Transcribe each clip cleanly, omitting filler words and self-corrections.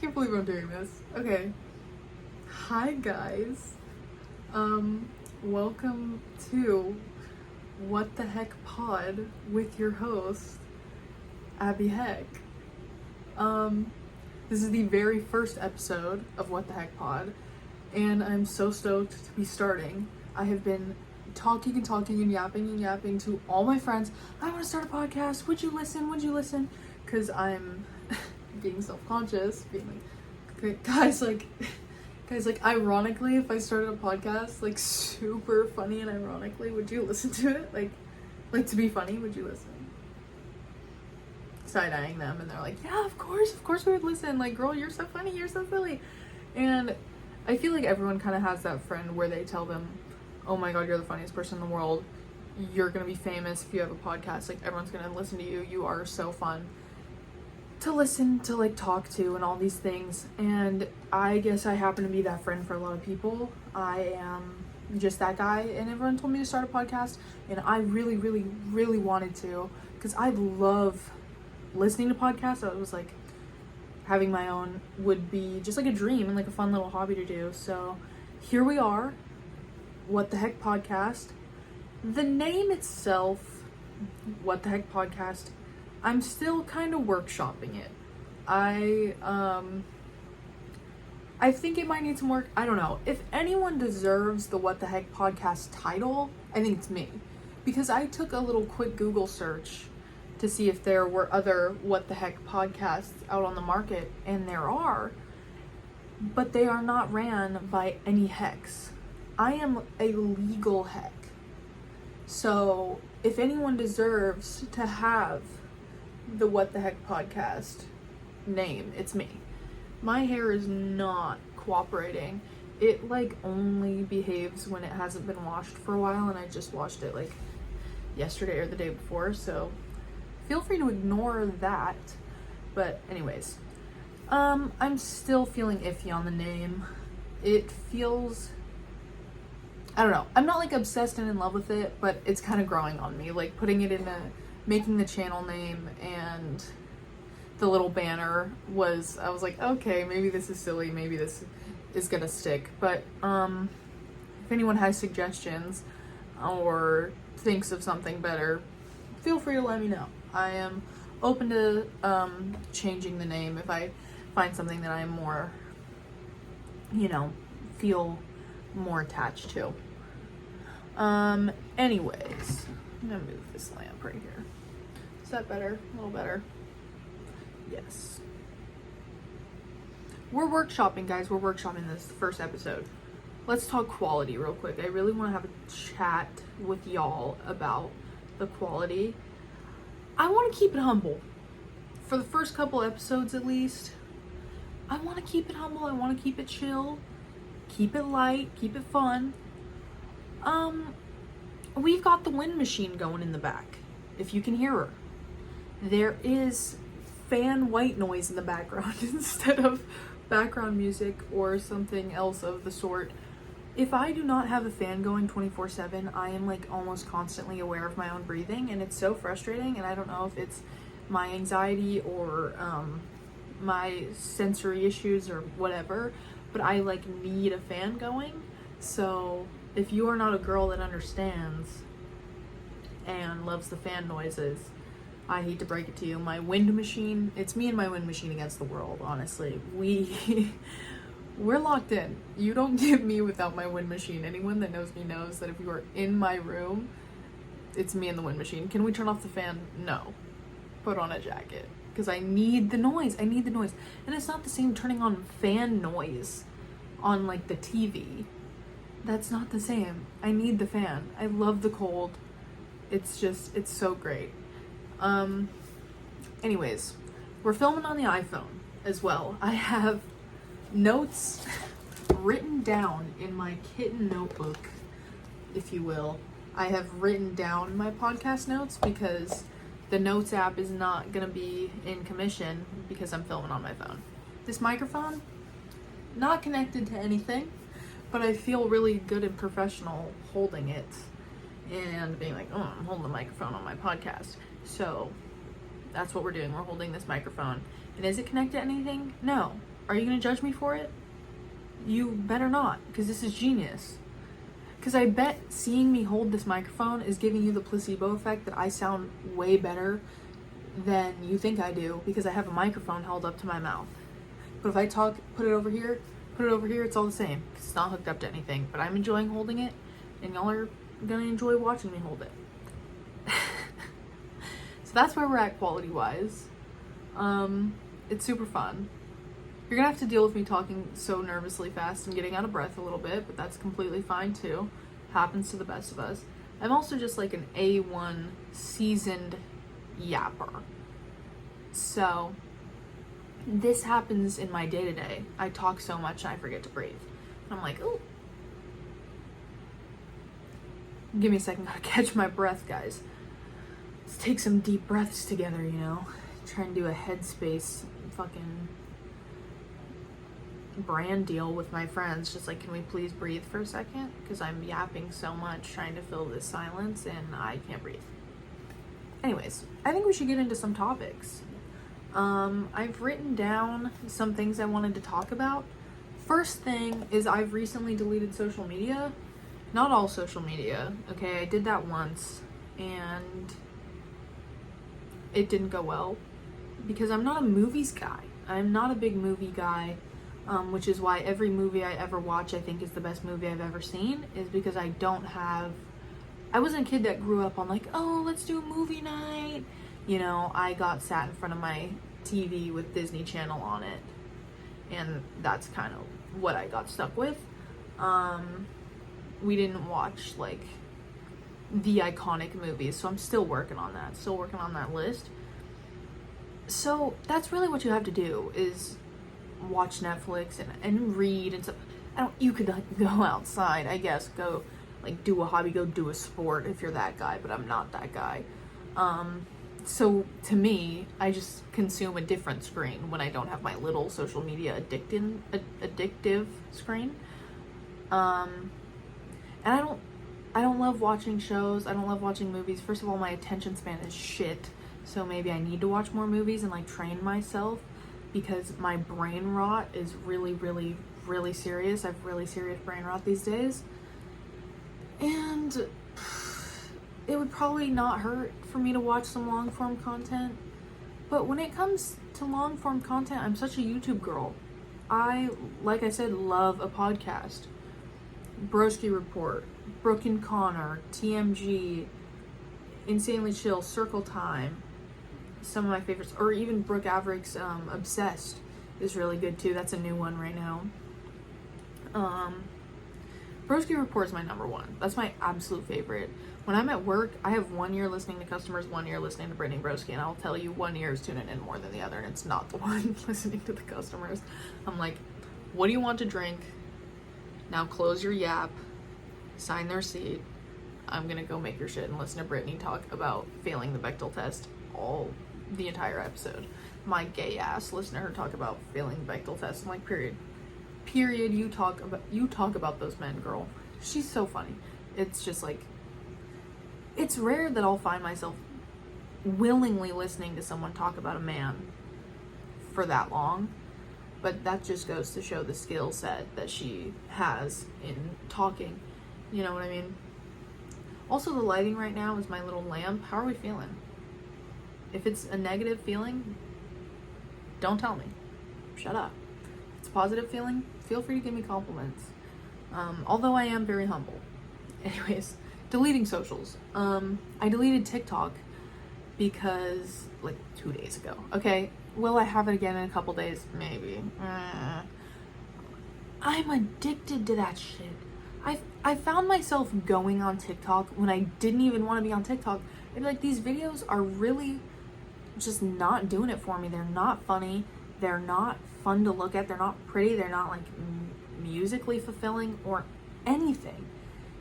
can't believe I'm doing this. Okay. Hi guys. Welcome to What the Heck Pod with your host, Abby Heck. This is the very first episode of What the Heck Pod, and I'm so stoked to be starting. I have been talking and yapping to all my friends. I want to start a podcast. Would you listen? Because I'm being self-conscious, being like, guys, ironically, if I started a podcast, like, super funny and ironically, would you listen to it? Like to be funny, would you listen? Side-eyeing them, and they're like, yeah, of course we would listen. Like, girl, you're so funny, you're so silly. And I feel like everyone kind of has that friend where they tell them, oh my god, you're the funniest person in the world. You're gonna be famous if you have a podcast. Like, everyone's gonna listen to you. You are so fun to listen to, like, talk to and all these things. And I guess I happen to be that friend for a lot of people. I am just that guy, and everyone told me to start a podcast, and I really wanted to, because I love listening to podcasts. I was like, having my own would be just like a dream and like a fun little hobby to do. So here we are, What the Heck Podcast. The name itself, What the Heck Podcast, I'm still kind of workshopping it. I think it might need some work. I don't know. If anyone deserves the What the Heck Podcast title, I think it's me. Because I took a little quick Google search to see if there were other What the Heck podcasts out on the market, and there are, but they are not ran by any hecks. I am a legal heck. So if anyone deserves to have the What the Heck Podcast name, it's me. My hair is not cooperating. It like only behaves when it hasn't been washed for a while, and I just washed it like yesterday or the day before, so feel free to ignore that. But anyways, I'm still feeling iffy on the name. It feels, I don't know, I'm not like obsessed and in love with it, but it's kind of growing on me. Like, putting it in making the channel name and the little banner I was like, okay, maybe this is silly, maybe this is gonna stick. But if anyone has suggestions or thinks of something better, feel free to let me know. I am open to changing the name if I find something that I'm more, feel more attached to. Anyways, I'm gonna move this lamp right here. Is that better? A little better? Yes. We're workshopping, guys. We're workshopping this first episode. Let's talk quality real quick. I really want to have a chat with y'all about the quality. I want to keep it humble. For the first couple episodes at least, I want to keep it humble. I want to keep it chill. Keep it light. Keep it fun. We've got the wind machine going in the back, if you can hear her. There is fan white noise in the background instead of background music or something else of the sort. If I do not have a fan going 24/7, I am like almost constantly aware of my own breathing, and it's so frustrating. And I don't know if it's my anxiety or my sensory issues or whatever, but I like need a fan going. So if you are not a girl that understands and loves the fan noises, I hate to break it to you. My wind machine, it's me and my wind machine against the world, honestly. We're locked in. You don't get me without my wind machine. Anyone that knows me knows that if you are in my room, it's me and the wind machine. Can we turn off the fan? No. Put on a jacket. Because I need the noise. And it's not the same turning on fan noise on like the TV. That's not the same. I need the fan. I love the cold. It's so great. Anyways, we're filming on the iPhone as well. I have notes written down in my kitten notebook, if you will. I have written down my podcast notes because the notes app is not gonna be in commission because I'm filming on my phone. This microphone, not connected to anything, but I feel really good and professional holding it and being like, oh, I'm holding the microphone on my podcast. So that's what we're doing. We're holding this microphone. And is it connected to anything? No. Are you gonna judge me for it? You better not, because this is genius. Because I bet seeing me hold this microphone is giving you the placebo effect that I sound way better than you think I do, because I have a microphone held up to my mouth. But if I talk, put it over here, it's all the same. It's not hooked up to anything, but I'm enjoying holding it, and y'all are gonna enjoy watching me hold it. So that's where we're at quality-wise. It's super fun. You're gonna have to deal with me talking so nervously fast and getting out of breath a little bit, but that's completely fine too. Happens to the best of us. I'm also just like an A1 seasoned yapper. So this happens in my day-to-day. I talk so much and I forget to breathe. And I'm like, oh. Give me a second, gotta catch my breath, guys. Let's take some deep breaths together, you know? Try and do a headspace fucking brand deal with my friends. Just like, can we please breathe for a second? Because I'm yapping so much trying to fill this silence and I can't breathe. Anyways, I think we should get into some topics. I've written down some things I wanted to talk about. First thing is I've recently deleted social media. Not all social media, okay? I did that once and it didn't go well because I'm not a movies guy. I'm not a big movie guy, which is why every movie I ever watch I think is the best movie I've ever seen, is because I wasn't a kid that grew up on like, oh, let's do a movie night. You know, I got sat in front of my TV with Disney Channel on it, and that's kind of what I got stuck with. We didn't watch like the iconic movies, so I'm still working on that list. So that's really what you have to do, is watch Netflix and read and stuff. You could like go outside, I guess, go like do a hobby, go do a sport if you're that guy, but I'm not that guy. So to me, I just consume a different screen when I don't have my little social media addictive screen. And I don't love watching shows. I don't love watching movies. First of all, my attention span is shit. So maybe I need to watch more movies and like train myself, because my brain rot is really, really, really serious. I have really serious brain rot these days. And it would probably not hurt for me to watch some long form content. But when it comes to long form content, I'm such a YouTube girl. I, like I said, love a podcast. Broski Report, Brooke and Connor, TMG, Insanely Chill, Circle Time, some of my favorites, or even Brooke Averick's Obsessed is really good too. That's a new one right now. Broski Report is my number one. That's my absolute favorite. When I'm at work, I have 1 year listening to customers, 1 year listening to Brittany Broski, and I'll tell you 1 year is tuning in more than the other, and it's not the one listening to the customers. I'm like, what do you want to drink? Now close your yap, sign the receipt. I'm gonna go make your shit and listen to Brittany talk about failing the Bechdel test the entire episode. My gay ass, listen to her talk about failing the Bechdel test. I'm like, period, you talk about those men, girl. She's so funny. It's just like, it's rare that I'll find myself willingly listening to someone talk about a man for that long. But that just goes to show the skill set that she has in talking. You know what I mean? Also, the lighting right now is my little lamp. How are we feeling? If it's a negative feeling, don't tell me. Shut up. If it's a positive feeling, feel free to give me compliments. Although I am very humble. Anyways, deleting socials. I deleted TikTok because, like, 2 days ago. Okay? Will I have it again in a couple days? Maybe. I'm addicted to that shit. I found myself going on TikTok when I didn't even want to be on TikTok. And like, these videos are really just not doing it for me. They're not funny. They're not fun to look at. They're not pretty. They're not like musically fulfilling or anything.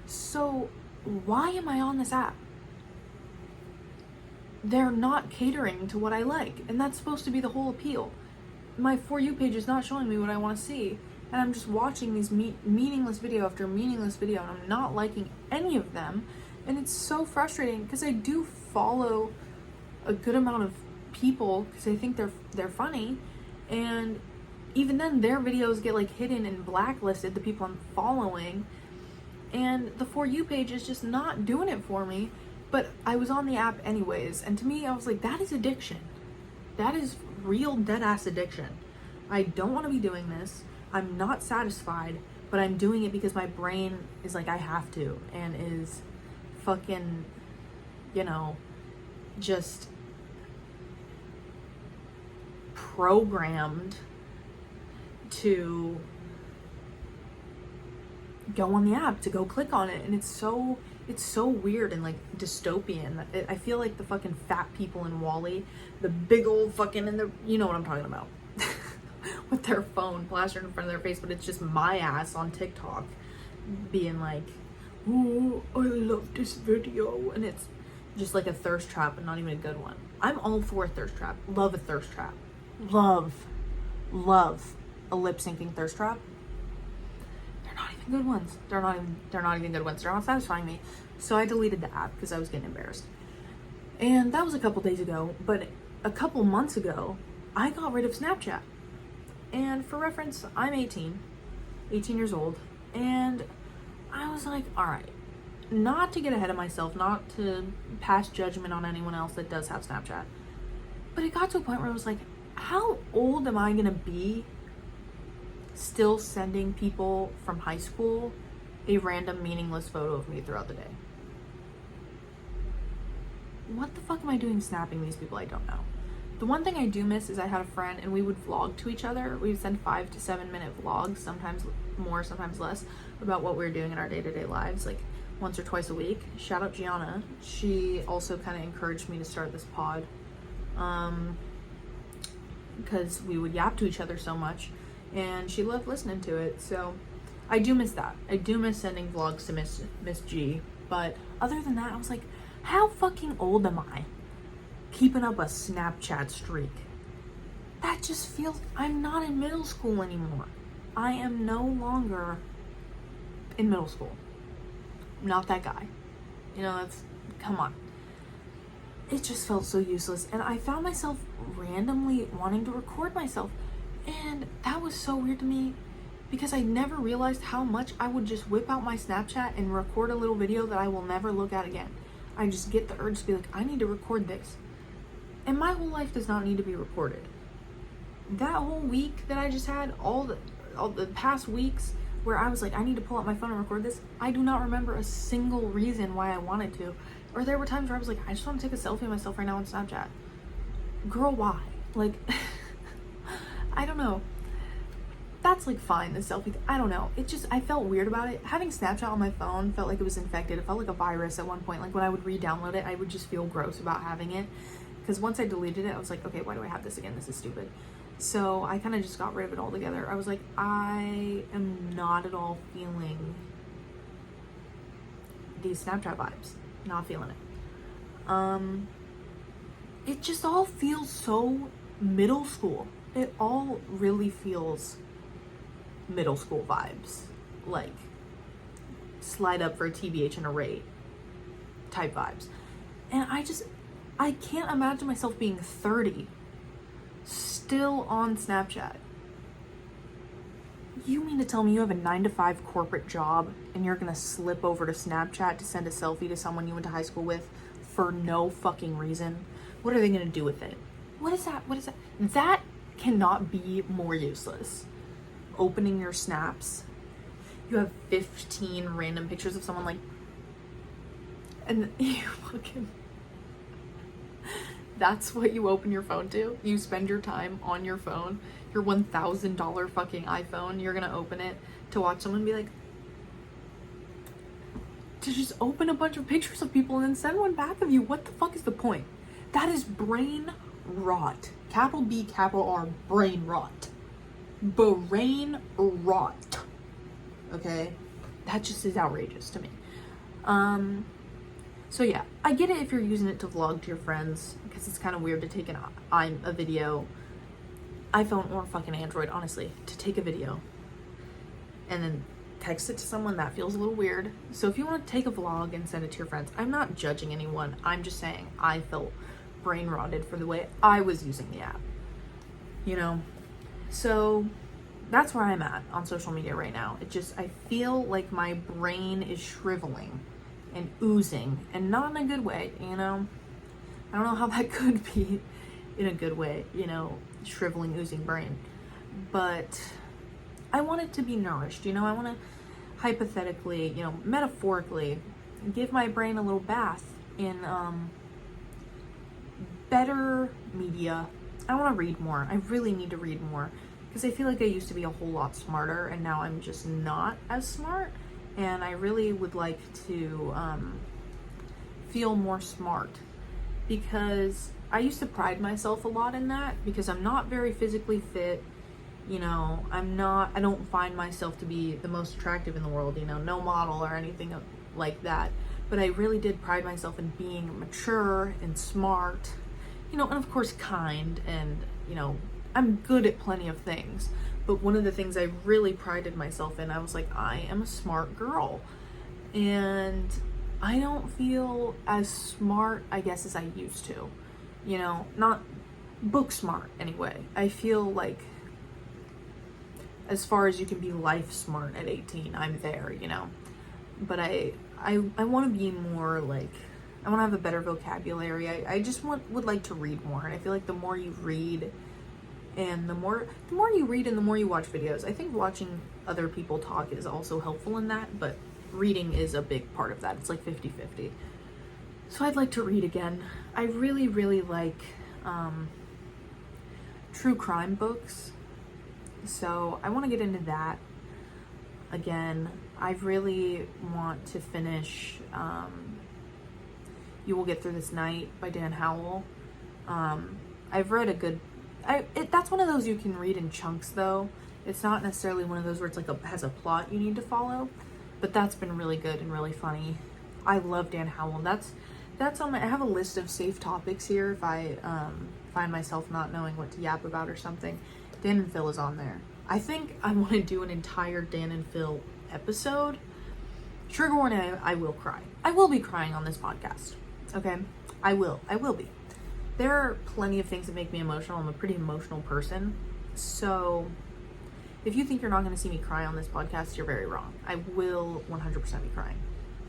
So why am I on this app? They're not catering to what I like, and that's supposed to be the whole appeal. My For You page is not showing me what I want to see, and I'm just watching these meaningless video after meaningless video, and I'm not liking any of them, and it's so frustrating because I do follow a good amount of people because I think they're funny, and even then their videos get like hidden and blacklisted, the people I'm following, and the For You page is just not doing it for me. But I was on the app anyways, and to me I was like, that is addiction. That is real dead ass addiction. I don't want to be doing this. I'm not satisfied, but I'm doing it because my brain is like, I have to, and is fucking, you know, just programmed to go on the app, to go click on it. And it's so weird and like dystopian. I feel like the fucking fat people in WALL-E, the big old fucking, you know what I'm talking about, with their phone plastered in front of their face, but it's just my ass on TikTok being like, oh, I love this video, and it's just like a thirst trap, and not even a good one. I'm all for a thirst trap. Love a thirst trap. Love a lip syncing thirst trap. They're not even good ones. They're not even good ones. They're not satisfying me. So I deleted the app because I was getting embarrassed. And that was a couple days ago, but a couple months ago, I got rid of Snapchat. And for reference, I'm 18 years old, and I was like, all right, not to get ahead of myself, not to pass judgment on anyone else that does have Snapchat, but it got to a point where I was like, how old am I gonna be still sending people from high school a random meaningless photo of me throughout the day? What the fuck am I doing snapping these people I don't know? The one thing I do miss is I had a friend and we would vlog to each other. We would send 5 to 7 minute vlogs, sometimes more, sometimes less, about what we were doing in our day-to-day lives, like once or twice a week. Shout out Gianna. She also kind of encouraged me to start this pod, because we would yap to each other so much, and she loved listening to it. So I do miss that. I do miss sending vlogs to Miss G. But other than that, I was like, how fucking old am I keeping up a Snapchat streak? That just feels, I'm not in middle school anymore. I am no longer in middle school. I'm not that guy. You know, that's, come on. It just felt so useless. And I found myself randomly wanting to record myself. And that was so weird to me, because I never realized how much I would just whip out my Snapchat and record a little video that I will never look at again. I just get the urge to be like, I need to record this. And my whole life does not need to be recorded. That whole week that I just had, all the past weeks where I was like, I need to pull out my phone and record this, I do not remember a single reason why I wanted to. Or there were times where I was like, I just want to take a selfie of myself right now on Snapchat. Girl, why? Like, I don't know. That's like fine, the selfie, I don't know. It just, I felt weird about it. Having Snapchat on my phone felt like it was infected. It felt like a virus at one point. Like when I would re-download it, I would just feel gross about having it. Because once I deleted it, I was like, okay, why do I have this again? This is stupid. So I kind of just got rid of it altogether. I was like, I am not at all feeling these Snapchat vibes. Not feeling it. It just all feels so middle school. It all really feels middle school vibes. Like slide up for a TBH and a rate type vibes. And I can't imagine myself being 30 still on Snapchat. You mean to tell me you have a 9-to-5 corporate job and you're gonna slip over to Snapchat to send a selfie to someone you went to high school with for no fucking reason? What are they gonna do with it? What is that? What is that? That cannot be more useless. Opening your snaps, you have 15 random pictures of someone, like, and you fucking, that's what you open your phone to? You spend your time on your phone, your $1,000 fucking iPhone, you're gonna open it to watch someone be like, to just open a bunch of pictures of people and then send one back of you. What the fuck is the point? That is brain rot. Capital B, capital R, brain rot. Brain rot. Okay? That just is outrageous to me. So yeah, I get it if you're using it to vlog to your friends, because it's kind of weird to take a video, iPhone or fucking Android, honestly, to take a video and then text it to someone. That feels a little weird. So if you want to take a vlog and send it to your friends, I'm not judging anyone. I'm just saying I felt brain rotted for the way I was using the app. You know? So that's where I'm at on social media right now. I feel like my brain is shriveling and oozing, and not in a good way, I don't know how that could be in a good way, shriveling, oozing brain. But I want it to be nourished, I want to hypothetically, metaphorically give my brain a little bath in better media. I want to read more. I really need to read more, because I feel like I used to be a whole lot smarter, and now I'm just not as smart, and I really would like to feel more smart, because I used to pride myself a lot in that, because I'm not very physically fit, I don't find myself to be the most attractive in the world, no model or anything like that, but I really did pride myself in being mature and smart, and of course kind, and I'm good at plenty of things. But one of the things I really prided myself in, I was like, I am a smart girl, and I don't feel as smart, I guess, as I used to, not book smart anyway. I feel like as far as you can be life smart at 18, I'm there, but I want to be more like, I want to have a better vocabulary. I just would like to read more, and I feel like the more you read, and the more you read and the more you watch videos, I think watching other people talk is also helpful in that, but reading is a big part of that. It's like 50-50. So I'd like to read again. I really, really like true crime books, so I want to get into that again. I really want to finish You Will Get Through This Night by Dan Howell. I've read a good, that's one of those you can read in chunks though. It's not necessarily one of those where it's like has a plot you need to follow, but that's been really good and really funny. I love Dan Howell. That's on my, I have a list of safe topics here if I find myself not knowing what to yap about or something. Dan and Phil is on there. I think I want to do an entire Dan and Phil episode. Trigger warning, I will cry. I will be crying on this podcast. Okay? I will be. There are plenty of things that make me emotional. I'm a pretty emotional person. So if you think you're not going to see me cry on this podcast, you're very wrong. I will 100% be crying.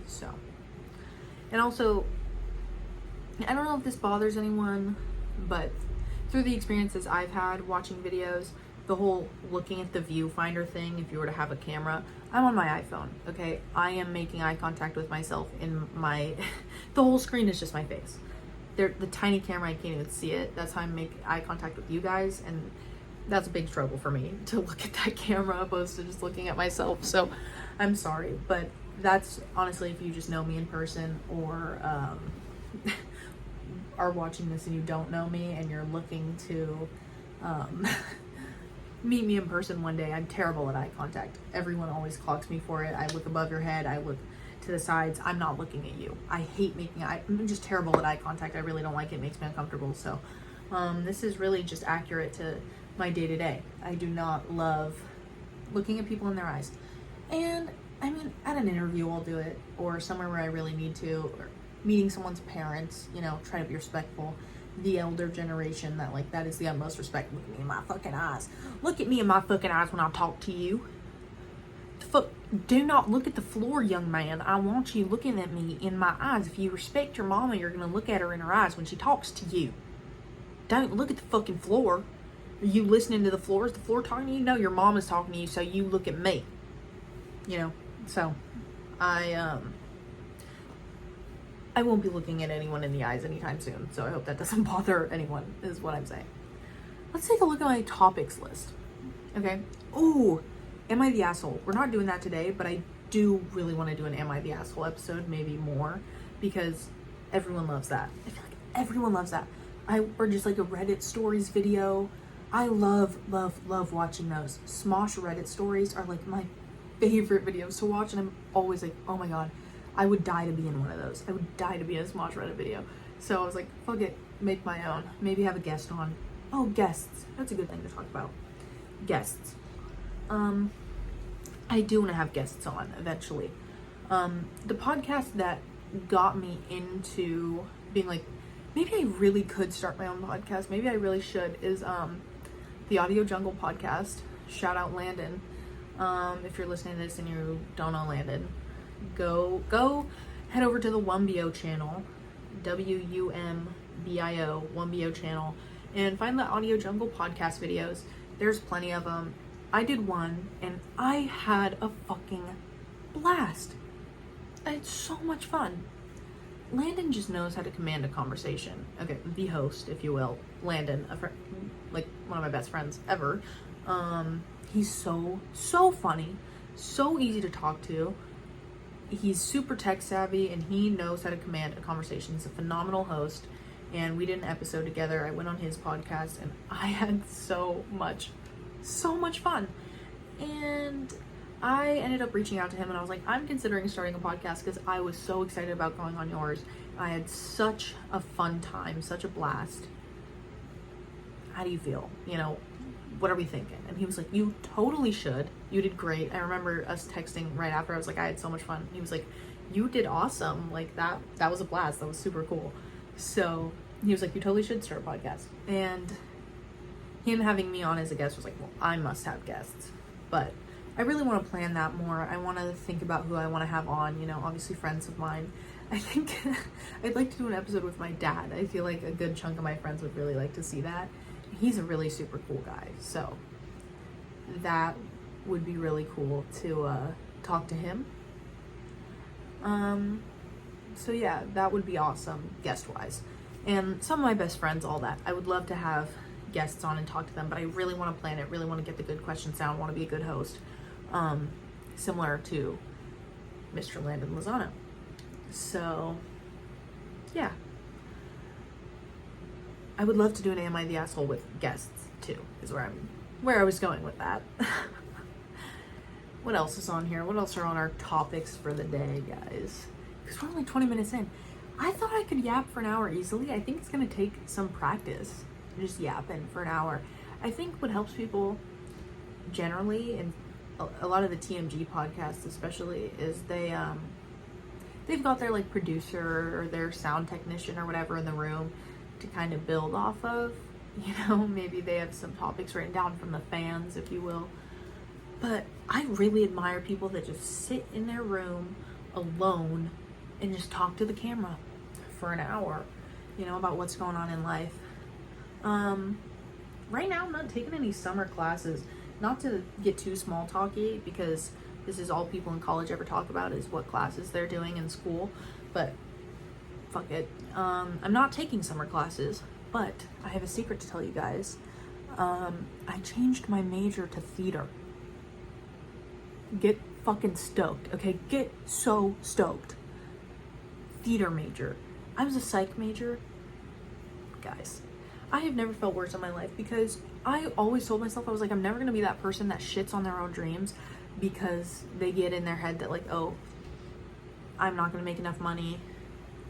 So, and also, I don't know if this bothers anyone, but through the experiences I've had watching videos, the whole looking at the viewfinder thing, if you were to have a camera, I'm on my iPhone, okay? I am making eye contact with myself in my, the whole screen is just my face. The tiny camera, I can't even see it. That's how I make eye contact with you guys, and that's a big struggle for me to look at that camera opposed to just looking at myself. So I'm sorry, but that's honestly, if you just know me in person, or are watching this and you don't know me and you're looking to meet me in person one day, I'm terrible at eye contact. Everyone always clocks me for it. I look above your head, I look to the sides, I'm not looking at you. I hate I'm just terrible at eye contact. I really don't like it. It makes me uncomfortable. So this is really just accurate to my day-to-day. I do not love looking at people in their eyes. And I mean, at an interview I'll do it, or somewhere where I really need to, or meeting someone's parents, try to be respectful. The elder generation, that is the utmost respect. Look at me in my fucking eyes. Look at me in my fucking eyes when I talk to you. Do not look at the floor, young man. I want you looking at me in my eyes. If you respect your mama, you're going to look at her in her eyes when she talks to you. Don't look at the fucking floor. Are you listening to the floor? Is the floor talking to you? No, your mom is talking to you, so you look at me. So I won't be looking at anyone in the eyes anytime soon, so I hope that doesn't bother anyone, is what I'm saying. Let's take a look at my topics list. Okay. Ooh, am I the asshole? We're not doing that today, but I do really want to do an Am I the Asshole episode, maybe more, because everyone loves that. I feel like everyone loves that. Or just like a Reddit stories video. I love watching those. Smosh Reddit stories are like my favorite videos to watch, and I'm always like, oh my god, I would die to be in one of those. I would die to be in a Smosh Reddit video. So I was like, fuck it, make my own. Maybe have a guest on. Oh, guests. That's a good thing to talk about. Guests. I do want to have guests on eventually. The podcast that got me into being like, maybe I really could start my own podcast. Maybe I really should, is the Audio Jungle podcast. Shout out Landon. If you're listening to this and you don't know Landon, go head over to the Wumbio channel, WUMBIO, Wumbio channel, and find the Audio Jungle podcast videos. There's plenty of them. I did one and I had a fucking blast. It's so much fun. Landon just knows how to command a conversation. Okay, the host, if you will, Landon, like one of my best friends ever. He's so funny, so easy to talk to. He's super tech savvy and he knows how to command a conversation. He's a phenomenal host, and we did an episode together. I went on his podcast and I had so much fun. And I ended up reaching out to him and I was like, I'm considering starting a podcast because I was so excited about going on yours. I had such a fun time, such a blast. How do you feel? You know, what are we thinking? And he was like, you totally should. You did great. I remember us texting right after. I was like, I had so much fun. He was like, you did awesome. Like that was a blast. That was super cool. So he was like, you totally should start a podcast. And him having me on as a guest was like, well, I must have guests. But I really want to plan that more. I want to think about who I want to have on, you know, obviously friends of mine. I think I'd like to do an episode with my dad. I feel like a good chunk of my friends would really like to see that. He's a really super cool guy, so that would be really cool to talk to him. So yeah, that would be awesome guest-wise. And some of my best friends, all that. I would love to have guests on and talk to them, but I really want to plan it, really want to get the good questions down, want to be a good host. Similar to Mr. Landon Lozano. So, yeah. I would love to do an Am I the Asshole with guests, too, is where I was going with that. What else is on here? What else are on our topics for the day, guys? Because we're only 20 minutes in. I thought I could yap for an hour easily. I think it's going to take some practice. Just yapping for an hour. I think what helps people generally, and a lot of the TMG podcasts especially, is they've got their like producer or their sound technician or whatever in the room to kind of build off of. You know, maybe they have some topics written down from the fans, if you will. But I really admire people that just sit in their room alone and just talk to the camera for an hour, you know, about what's going on in life. Right now I'm not taking any summer classes, not to get too small talky, because this is all people in college ever talk about is what classes they're doing in school, but fuck it. I'm not taking summer classes, but I have a secret to tell you guys. I changed my major to theater. Get fucking stoked, okay? Get so stoked. Theater major. I was a psych major. Guys, I have never felt worse in my life because I always told myself, I was like, I'm never going to be that person that shits on their own dreams because they get in their head that like, oh, I'm not going to make enough money.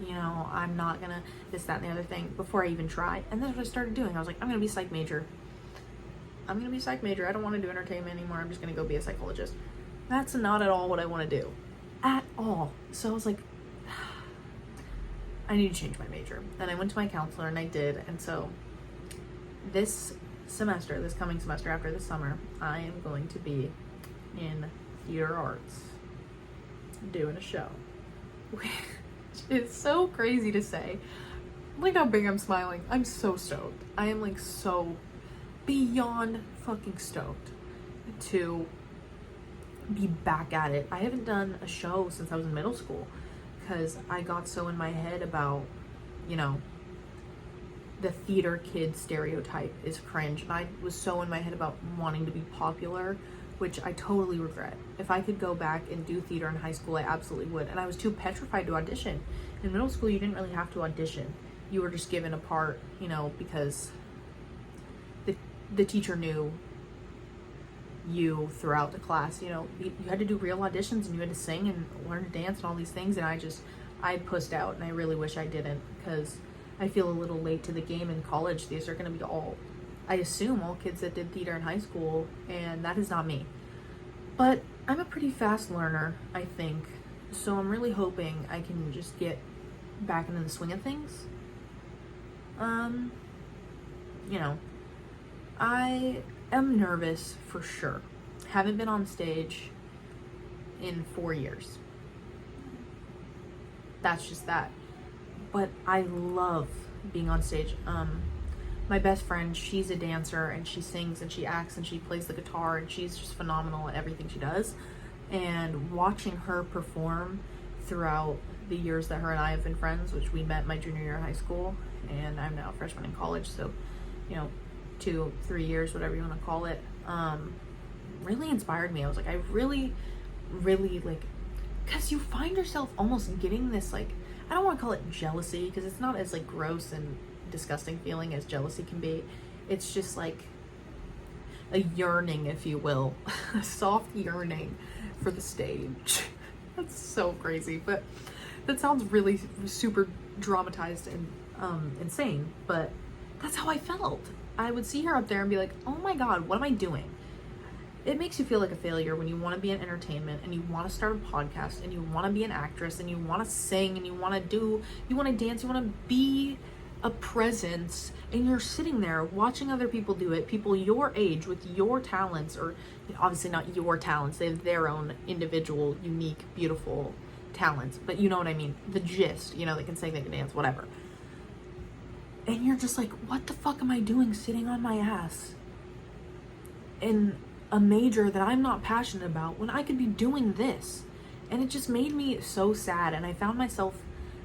You know, I'm not going to this, that, and the other thing before I even try. And that's what I started doing. I was like, I'm going to be psych major. I'm going to be psych major. I don't want to do entertainment anymore. I'm just going to go be a psychologist. That's not at all what I want to do. At all. So I was like, I need to change my major. And I went to my counselor and I did. And so this coming semester after this summer, I am going to be in theater arts doing a show. Which is so crazy to say. Look how big I'm smiling. I'm so stoked. I am like so beyond fucking stoked to be back at it. I haven't done a show since I was in middle school because I got so in my head about, you know, the theater kid stereotype is cringe. And I was so in my head about wanting to be popular, which I totally regret. If I could go back and do theater in high school, I absolutely would. And I was too petrified to audition. In middle school, you didn't really have to audition. You were just given a part, you know, because the teacher knew you throughout the class. You know, you had to do real auditions and you had to sing and learn to dance and all these things. And I pussed out, and I really wish I didn't because I feel a little late to the game in college. These are going to be I assume all kids that did theater in high school, and that is not me. But I'm a pretty fast learner, I think. So I'm really hoping I can just get back into the swing of things. You know, I am nervous for sure. Haven't been on stage in 4 years. That's just that. But I love being on stage. My best friend, she's a dancer, and she sings and she acts and she plays the guitar, and she's just phenomenal at everything she does. And watching her perform throughout the years that her and I have been friends, which we met my junior year of high school, and I'm now a freshman in college, so 2-3 years, whatever you want to call it, really inspired me. I was like, I really like, because you find yourself almost getting this, like, I don't want to call it jealousy, because it's not as like gross and disgusting feeling as jealousy can be. It's just like a yearning, if you will, a soft yearning for the stage. That's so crazy, but that sounds really super dramatized and insane, but that's how I felt. I would see her up there and be like, oh my god, what am I doing? It makes you feel like a failure when you want to be in entertainment and you want to start a podcast and you want to be an actress and you want to sing and you want to dance, you want to be a presence, and you're sitting there watching other people do it, people your age with your talents, or obviously not your talents, they have their own individual, unique, beautiful talents, but you know what I mean, the gist, they can sing, they can dance, whatever. And you're just like, what the fuck am I doing sitting on my ass in a major that I'm not passionate about when I could be doing this? And it just made me so sad, and I found myself,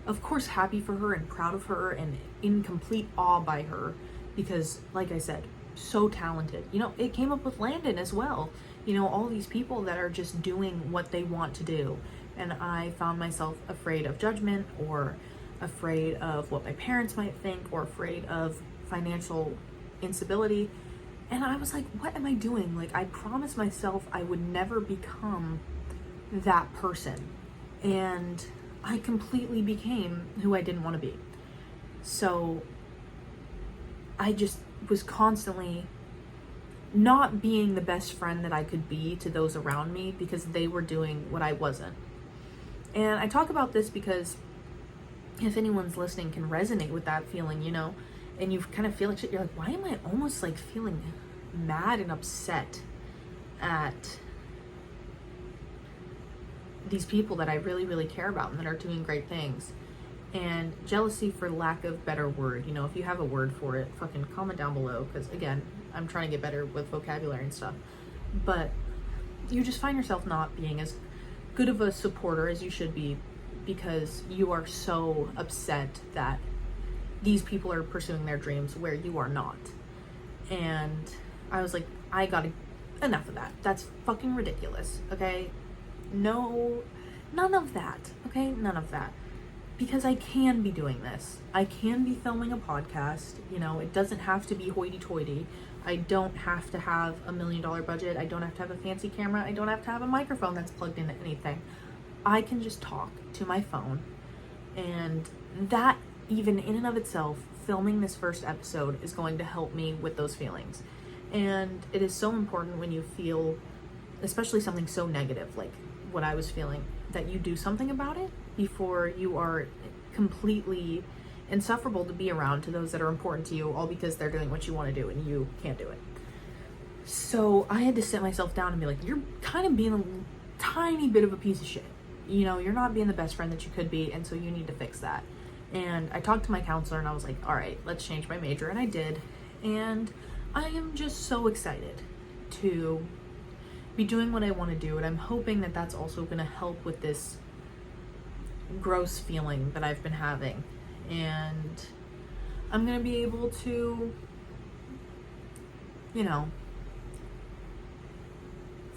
of course, happy for her and proud of her and in complete awe by her, because like I said, so talented. It came up with Landon as well, all these people that are just doing what they want to do, and I found myself afraid of judgment, or afraid of what my parents might think, or afraid of financial instability. And I was like, what am I doing? Like, I promised myself I would never become that person, and I completely became who I didn't want to be. So I just was constantly not being the best friend that I could be to those around me, because they were doing what I wasn't. And I talk about this because if anyone's listening can resonate with that feeling, and you kind of feel like shit, you're like, why am I almost like feeling mad and upset at these people that I really, really care about and that are doing great things? And jealousy, for lack of better word, if you have a word for it, fucking comment down below, because again, I'm trying to get better with vocabulary and stuff. But you just find yourself not being as good of a supporter as you should be, because you are so upset that these people are pursuing their dreams where you are not. And I was like, I gotta, enough of that. That's fucking ridiculous, okay? No, none of that, okay? None of that. Because I can be doing this. I can be filming a podcast, it doesn't have to be hoity-toity. I don't have to have $1 million budget. I don't have to have a fancy camera. I don't have to have a microphone that's plugged into anything. I can just talk to my phone, and that, even in and of itself, filming this first episode is going to help me with those feelings. And it is so important when you feel, especially something so negative like what I was feeling, that you do something about it before you are completely insufferable to be around to those that are important to you, all because they're doing what you want to do and you can't do it. So I had to sit myself down and be like, you're kind of being a tiny bit of a piece of shit. You're not being the best friend that you could be, and so you need to fix that. And I talked to my counselor, and I was like, all right, let's change my major, and I did. And I am just so excited to be doing what I want to do, and I'm hoping that that's also going to help with this gross feeling that I've been having. And I'm going to be able to,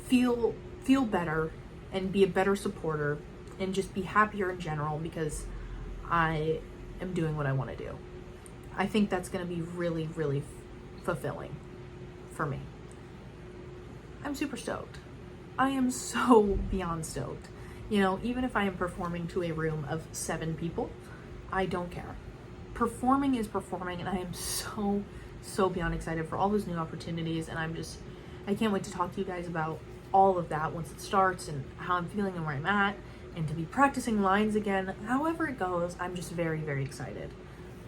feel better and be a better supporter and just be happier in general, because I am doing what I want to do. I think that's going to be really, really fulfilling for me. I'm super stoked. I am so beyond stoked. Even if I am performing to a room of 7 people, I don't care. Performing is performing, and I am so beyond excited for all those new opportunities, and I can't wait to talk to you guys about all of that once it starts, and how I'm feeling and where I'm at, and to be practicing lines again. However it goes, I'm just very, very excited.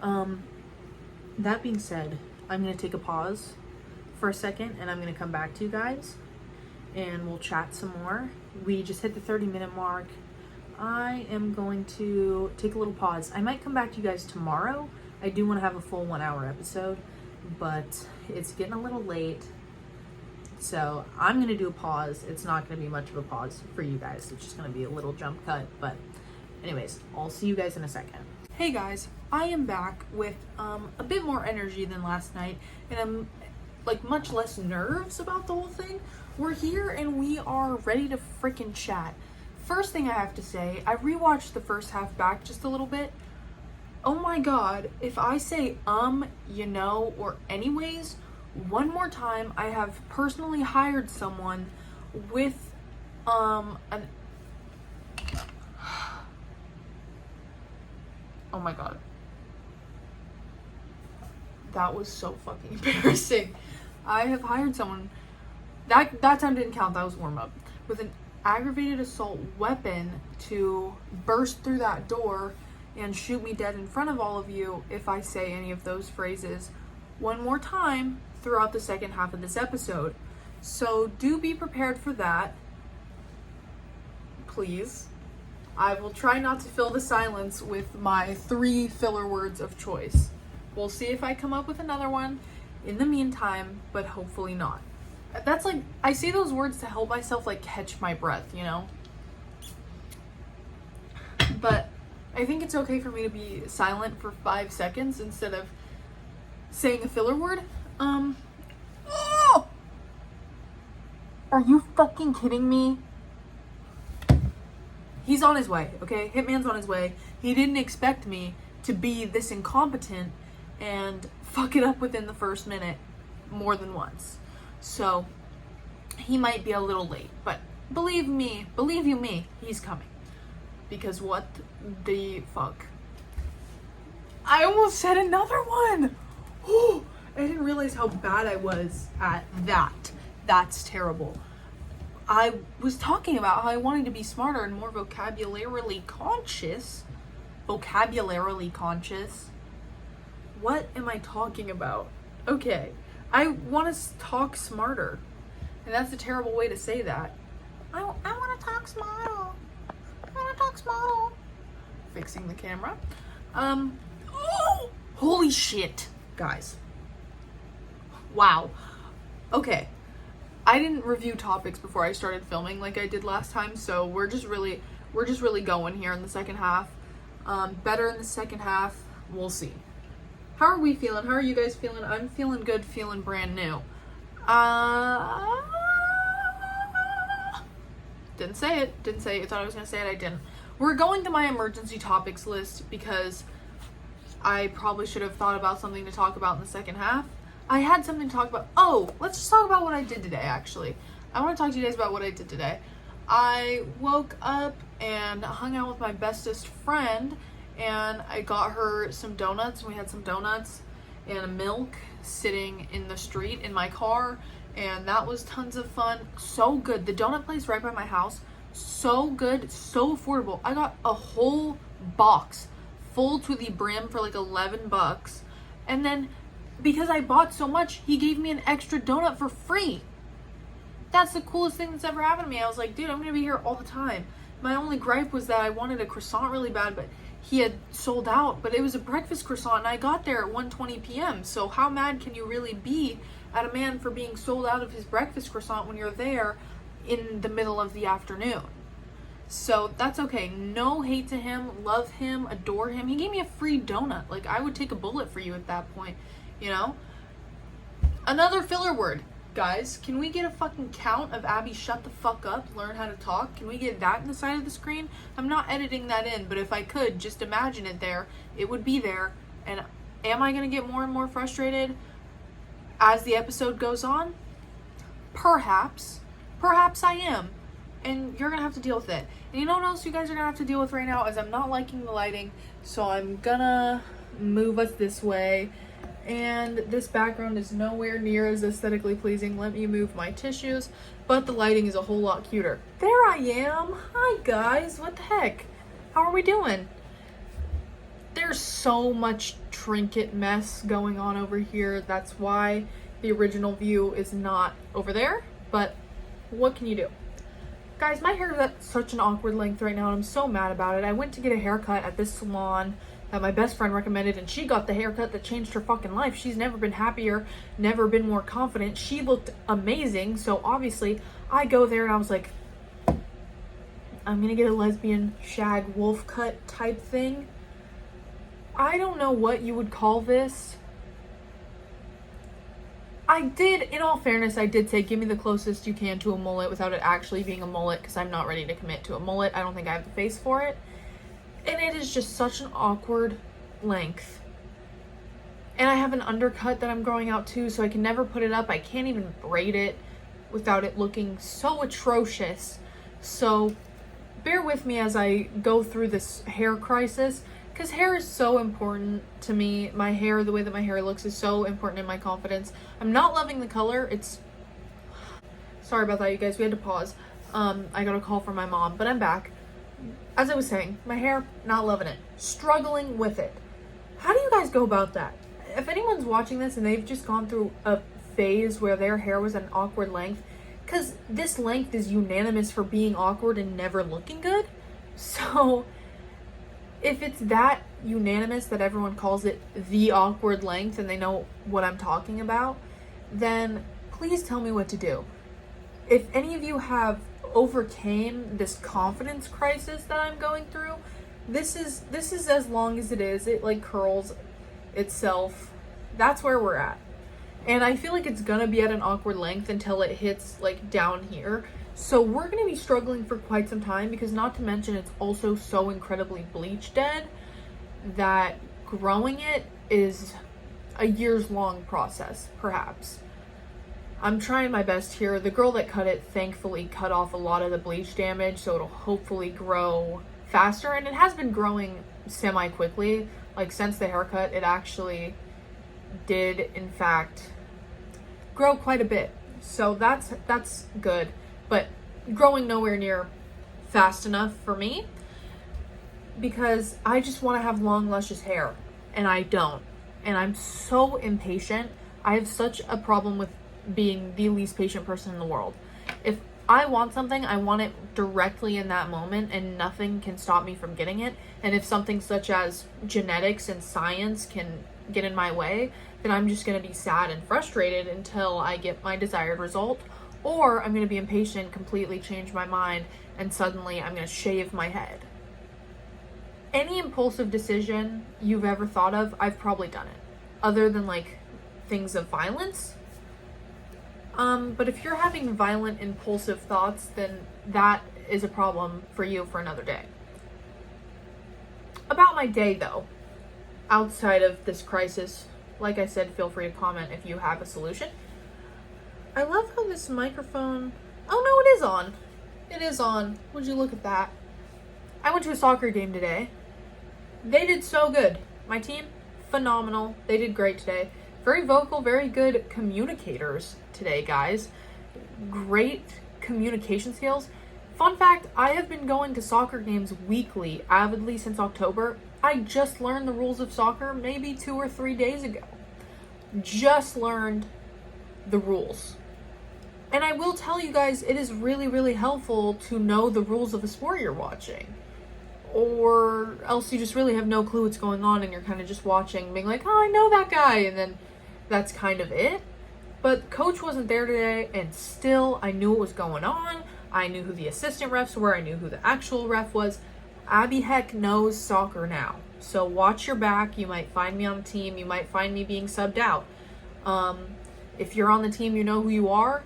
That being said, I'm going to take a pause for a second and I'm gonna come back to you guys and we'll chat some more. We just hit the 30-minute mark. I am going to take a little pause. I might come back to you guys tomorrow. I do want to have a full 1 hour episode, but it's getting a little late. So I'm going to do a pause. It's not going to be much of a pause for you guys. It's just going to be a little jump cut. But anyways, I'll see you guys in a second. Hey guys, I am back with a bit more energy than last night. And I'm like much less nerves about the whole thing. We're here and we are ready to freaking chat. First thing I have to say, I rewatched the first half back just a little bit. Oh my god, if I say you know, or anyways, one more time, I have personally hired someone with oh my god. That was so fucking embarrassing. I have hired someone that time didn't count, that was warm up, with an aggravated assault weapon to burst through that door and shoot me dead in front of all of you if I say any of those phrases one more time throughout the second half of this episode. So do be prepared for that, please. I will try not to fill the silence with my 3 filler words of choice. We'll see if I come up with another one in the meantime, but hopefully not. That's like, I say those words to help myself like catch my breath, you know? But I think it's okay for me to be silent for 5 seconds instead of saying a filler word. Oh! Are you fucking kidding me? He's on his way, okay? Hitman's on his way. He didn't expect me to be this incompetent and fuck it up within the first minute more than once. So he might be a little late, but believe you me, he's coming. Because what the fuck? I almost said another one. Oh, I didn't realize how bad I was at that. That's terrible. I was talking about how I wanted to be smarter and more vocabularily conscious. Vocabularily conscious? What am I talking about? Okay, I want to talk smarter. And that's a terrible way to say that. I want to talk smarter. I want to talk smarter. Fixing the camera. Oh, holy shit, guys. Wow. Okay. I didn't review topics before I started filming like I did last time, so we're just really going here in the second half. Better in the second half. We'll see. How are we feeling? How are you guys feeling? I'm feeling good, feeling brand new. Didn't say it. You thought I was going to say it. I didn't. We're going to my emergency topics list because I probably should have thought about something to talk about in the second half. I had something to talk about. Oh, let's just talk about what I did today, actually. I want to talk to you guys about what I did today. I woke up and hung out with my bestest friend, and I got her some donuts. We had some donuts and a milk sitting in the street in my car, and that was tons of fun. So good. The donut place right by my house, so good, so affordable. I got a whole box full to the brim for like $11, and then because I bought so much, he gave me an extra donut for free. That's the coolest thing that's ever happened to me. I was like, dude, I'm gonna be here all the time. My only gripe was that I wanted a croissant really bad, but he had sold out. But it was a breakfast croissant, and I got there at 1:20 p.m. So how mad can you really be at a man for being sold out of his breakfast croissant when you're there in the middle of the afternoon? So that's okay. No hate to him. Love him. Adore him. He gave me a free donut. Like, I would take a bullet for you at that point. You know? Another filler word. Guys, can we get a fucking count of Abby shut the fuck up, learn how to talk? Can we get that in the side of the screen? I'm not editing that in, but if I could, just imagine it there. It would be there. And am I going to get more and more frustrated as the episode goes on? Perhaps. Perhaps I am. And you're going to have to deal with it. And you know what else you guys are going to have to deal with right now is I'm not liking the lighting, so I'm going to move us this way. And this background is nowhere near as aesthetically pleasing. Let me move my tissues, but the lighting is a whole lot cuter. There I am. Hi guys, what the heck? How are we doing? There's so much trinket mess going on over here. That's why the original view is not over there, but what can you do? Guys, my hair is at such an awkward length right now, and I'm so mad about it. I went to get a haircut at this salon that my best friend recommended, and she got the haircut that changed her fucking life. She's never been happier, never been more confident. She looked amazing, so obviously I go there and I was like, I'm gonna get a lesbian shag wolf cut type thing. I don't know what you would call this. I did, in all fairness, I did say, give me the closest you can to a mullet without it actually being a mullet, because I'm not ready to commit to a mullet. I don't think I have the face for it. And it is just such an awkward length. And I have an undercut that I'm growing out too, so I can never put it up. I can't even braid it without it looking so atrocious. So bear with me as I go through this hair crisis, because hair is so important to me. My hair, the way that my hair looks, is so important in my confidence. I'm not loving the color. Sorry about that, you guys. We had to pause. I got a call from my mom, but I'm back. As I was saying, my hair, not loving it. Struggling with it. How do you guys go about that? If anyone's watching this and they've just gone through a phase where their hair was an awkward length, because this length is unanimous for being awkward and never looking good. So if it's that unanimous that everyone calls it the awkward length and they know what I'm talking about, then please tell me what to do. If any of you have overcame this confidence crisis that I'm going through, this is as long as it is. It like curls itself. That's where we're at. And I feel like it's gonna be at an awkward length until it hits like down here. So we're gonna be struggling for quite some time, because not to mention it's also so incredibly bleach dead that growing it is a years long process, perhaps. I'm trying my best here. The girl that cut it thankfully cut off a lot of the bleach damage, so it'll hopefully grow faster. And it has been growing semi-quickly. Like since the haircut, it actually did in fact grow quite a bit. So that's good. But growing nowhere near fast enough for me, because I just want to have long, luscious hair, and I don't. And I'm so impatient. I have such a problem with being the least patient person in the world. If I want something, I want it directly in that moment, and nothing can stop me from getting it. And if something such as genetics and science can get in my way, then I'm just going to be sad and frustrated until I get my desired result. Or I'm going to be impatient, completely change my mind, and suddenly I'm going to shave my head. Any impulsive decision you've ever thought of, I've probably done it. Other than like things of violence. But if you're having violent, impulsive thoughts, then that is a problem for you for another day. About my day though, outside of this crisis, like I said, feel free to comment if you have a solution. I love how this microphone... Oh no, it is on. It is on. Would you look at that? I went to a soccer game today. They did so good. My team, phenomenal. They did great today. Very vocal, very good communicators today, guys. Great communication skills. Fun fact, I have been going to soccer games weekly, avidly since October. I just learned the rules of soccer maybe 2 or 3 days ago. Just learned the rules. And I will tell you guys, it is really, really helpful to know the rules of the sport you're watching. Or else you just really have no clue what's going on and you're kind of just watching, being like, oh, I know that guy. And then that's kind of it. But coach wasn't there today, and still I knew what was going on. I knew who the assistant refs were. I knew who the actual ref was. Abby Heck knows soccer now. So watch your back. You might find me on the team. You might find me being subbed out. If you're on the team, you know who you are.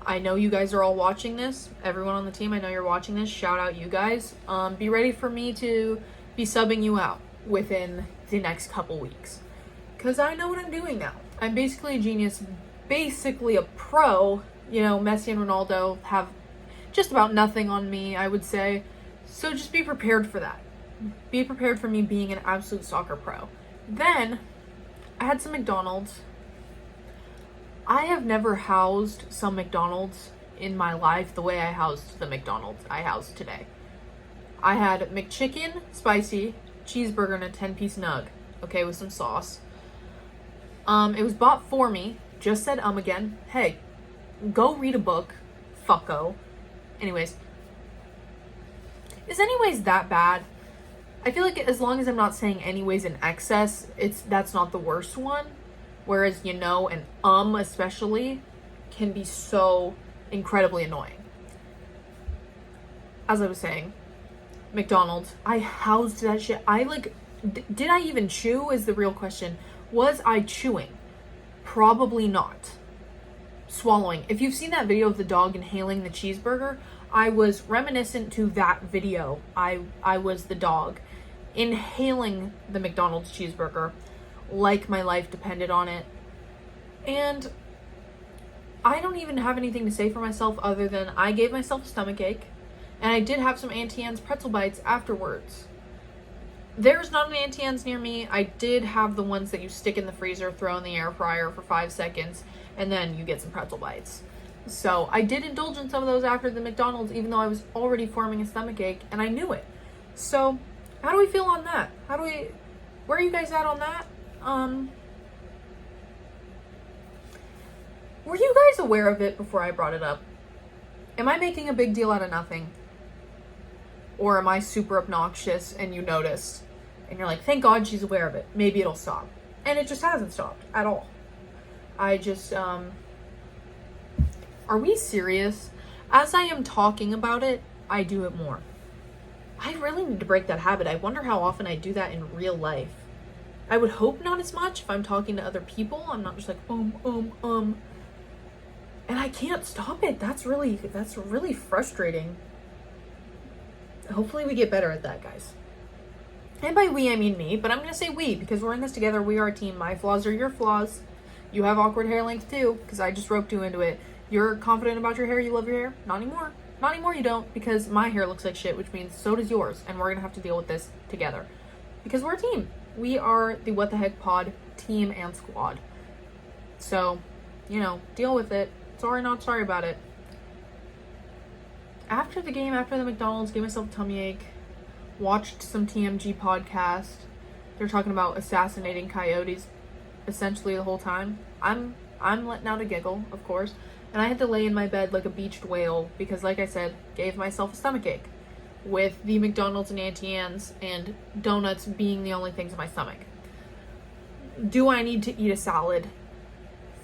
I know you guys are all watching this. Everyone on the team, I know you're watching this. Shout out you guys. Be ready for me to be subbing you out within the next couple weeks. Because I know what I'm doing now. I'm basically a genius, basically a pro. You know, Messi and Ronaldo have just about nothing on me, I would say. So just be prepared for that. Be prepared for me being an absolute soccer pro. Then, I had some McDonald's. I have never housed some McDonald's in my life the way I housed the McDonald's I housed today. I had McChicken, spicy, cheeseburger, and a 10-piece nug, okay, with some sauce. It was bought for me, just said again. Hey, go read a book, fucko. Anyways. Is anyways that bad? I feel like as long as I'm not saying anyways in excess, that's not the worst one. Whereas, and especially can be so incredibly annoying. As I was saying, McDonald's, I housed that shit. Did I even chew is the real question. Was I chewing? Probably not. Swallowing. If you've seen that video of the dog inhaling the cheeseburger, I was reminiscent to that video. I was the dog inhaling the McDonald's cheeseburger like my life depended on it. And I don't even have anything to say for myself other than I gave myself a stomachache, and I did have some Auntie Anne's pretzel bites afterwards. There's not an Auntie Anne's near me. I did have the ones that you stick in the freezer, throw in the air fryer for 5 seconds, and then you get some pretzel bites. So I did indulge in some of those after the McDonald's, even though I was already forming a stomachache, and I knew it. So how do we feel on that? Where are you guys at on that? Were you guys aware of it before I brought it up? Am I making a big deal out of nothing? Or am I super obnoxious and you noticed? And you're like, thank God she's aware of it. Maybe it'll stop. And it just hasn't stopped at all. I just, are we serious? As I am talking about it, I do it more. I really need to break that habit. I wonder how often I do that in real life. I would hope not as much if I'm talking to other people. I'm not just like, And I can't stop it. That's really frustrating. Hopefully we get better at that, guys. And by we, I mean me, but I'm going to say we, because we're in this together. We are a team. My flaws are your flaws. You have awkward hair length too, because I just roped you into it. You're confident about your hair. You love your hair. Not anymore. Not anymore you don't, because my hair looks like shit, which means so does yours. And we're going to have to deal with this together. Because we're a team. We are the What the Heck Pod team and squad. So, deal with it. Sorry, not sorry about it. After the game, after the McDonald's, gave myself a tummy ache. Watched some TMG podcast. They're talking about assassinating coyotes essentially the whole time. I'm letting out a giggle, of course. And I had to lay in my bed like a beached whale because, like I said, gave myself a stomachache with the McDonald's and Auntie Anne's and donuts being the only things in my stomach. Do I need to eat a salad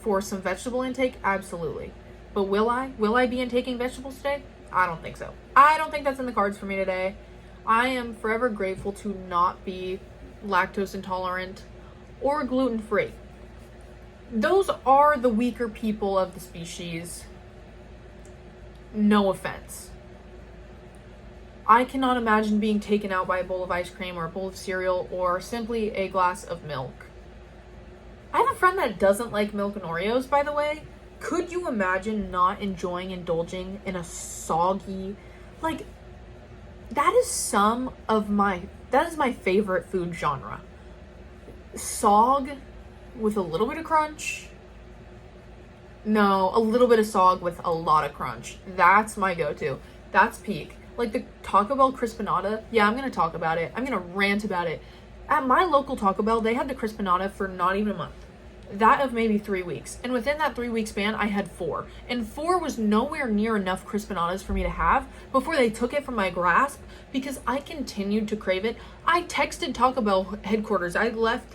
for some vegetable intake? Absolutely. But will I? Will I be intaking vegetables today? I don't think so. I don't think that's in the cards for me today. I am forever grateful to not be lactose intolerant or gluten-free. Those are the weaker people of the species. No offense. I cannot imagine being taken out by a bowl of ice cream or a bowl of cereal or simply a glass of milk. I have a friend that doesn't like milk and Oreos, by the way. Could you imagine not indulging in a soggy, that is my favorite food genre. Sog with a little bit of crunch. No, a little bit of sog with a lot of crunch. That's my go-to. That's peak. Like the Taco Bell Crispinata. Yeah, I'm going to talk about it. I'm going to rant about it. At my local Taco Bell, they had the Crispinata for not even a month. That of maybe 3 weeks. And within that 3-week span, I had 4. And 4 was nowhere near enough Crispinatas for me to have before they took it from my grasp because I continued to crave it. I texted Taco Bell headquarters. I left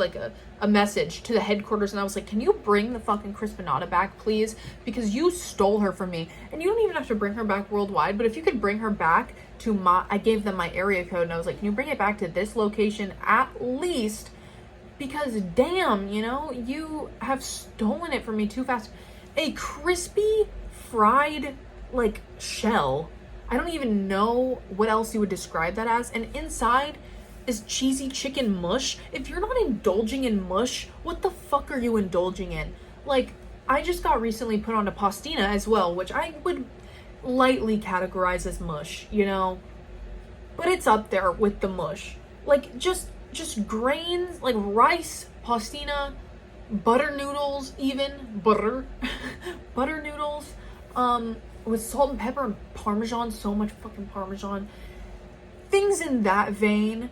a message to the headquarters and I was like, can you bring the fucking Crispinata back, please? Because you stole her from me. And you don't even have to bring her back worldwide, but if you could bring her back to I gave them my area code and I was like, can you bring it back to this location at least? Because damn, you have stolen it from me too fast. A crispy, fried, shell. I don't even know what else you would describe that as. And inside is cheesy chicken mush. If you're not indulging in mush, what the fuck are you indulging in? I just got recently put on a pastina as well, which I would lightly categorize as mush, But it's up there with the mush. Just grains, rice, pastina, butter noodles, butter noodles, with salt and pepper and Parmesan, so much fucking Parmesan. Things in that vein.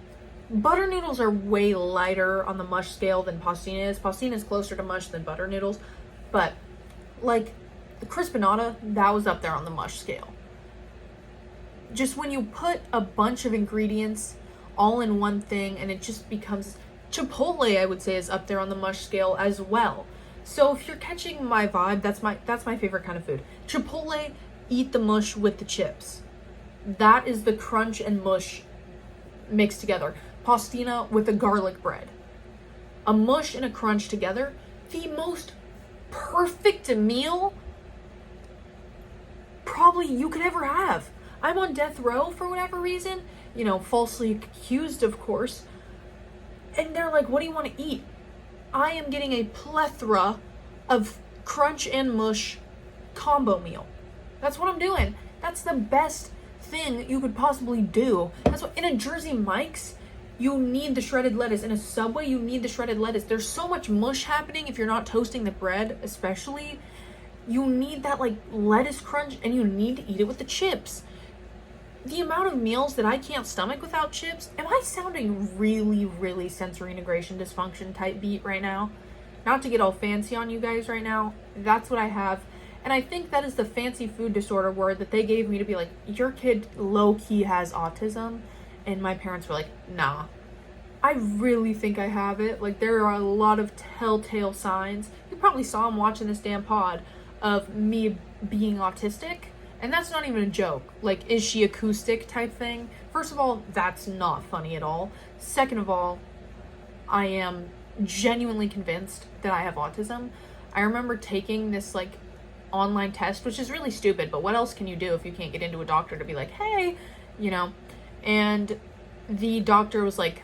Butter noodles are way lighter on the mush scale than pastina is. Pastina is closer to mush than butter noodles. But like the crispinata, that was up there on the mush scale. Just when you put a bunch of ingredients all in one thing and it just becomes... Chipotle, I would say, is up there on the mush scale as well. So if you're catching my vibe, that's my favorite kind of food. Chipotle, eat the mush with the chips. That is the crunch and mush mixed together. Pastina with a garlic bread. A mush and a crunch together. The most perfect meal probably you could ever have. I'm on death row for whatever reason. You know, falsely accused, of course. And they're like, what do you want to eat? I am getting a plethora of crunch and mush combo meal. That's what I'm doing. That's the best thing you could possibly do. That's what, in a Jersey Mike's, you need the shredded lettuce. In a Subway, you need the shredded lettuce. There's so much mush happening if you're not toasting the bread, especially. You need that like lettuce crunch, and you need to eat it with the chips. The amount of meals that I can't stomach without chips, am I sounding really, really sensory integration dysfunction type beat right now? Not to get all fancy on you guys right now, that's what I have. And I think that is the fancy food disorder word that they gave me to be like, your kid low-key has autism. And my parents were like, nah. I really think I have it. Like, there are a lot of telltale signs. You probably saw them watching this damn pod of me being autistic. And that's not even a joke. Like, is she acoustic type thing? First of all, that's not funny at all. Second of all, I am genuinely convinced that I have autism. I remember taking this, like, online test, which is really stupid, but what else can you do if you can't get into a doctor to be like, hey, you know? And the doctor was like,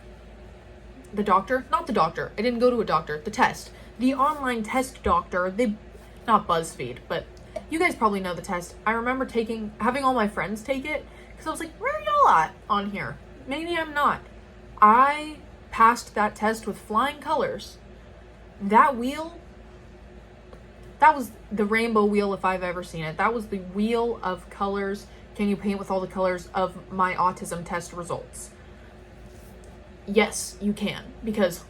the doctor? Not the doctor. I didn't go to a doctor. The test. The online test doctor, not BuzzFeed, but you guys probably know the test. I remember having all my friends take it, because I was like, where are y'all at on here? Maybe I'm not. I passed that test with flying colors. That wheel, that was the rainbow wheel if I've ever seen it. That was the wheel of colors. Can you paint with all the colors of my autism test results? Yes, you can. Because,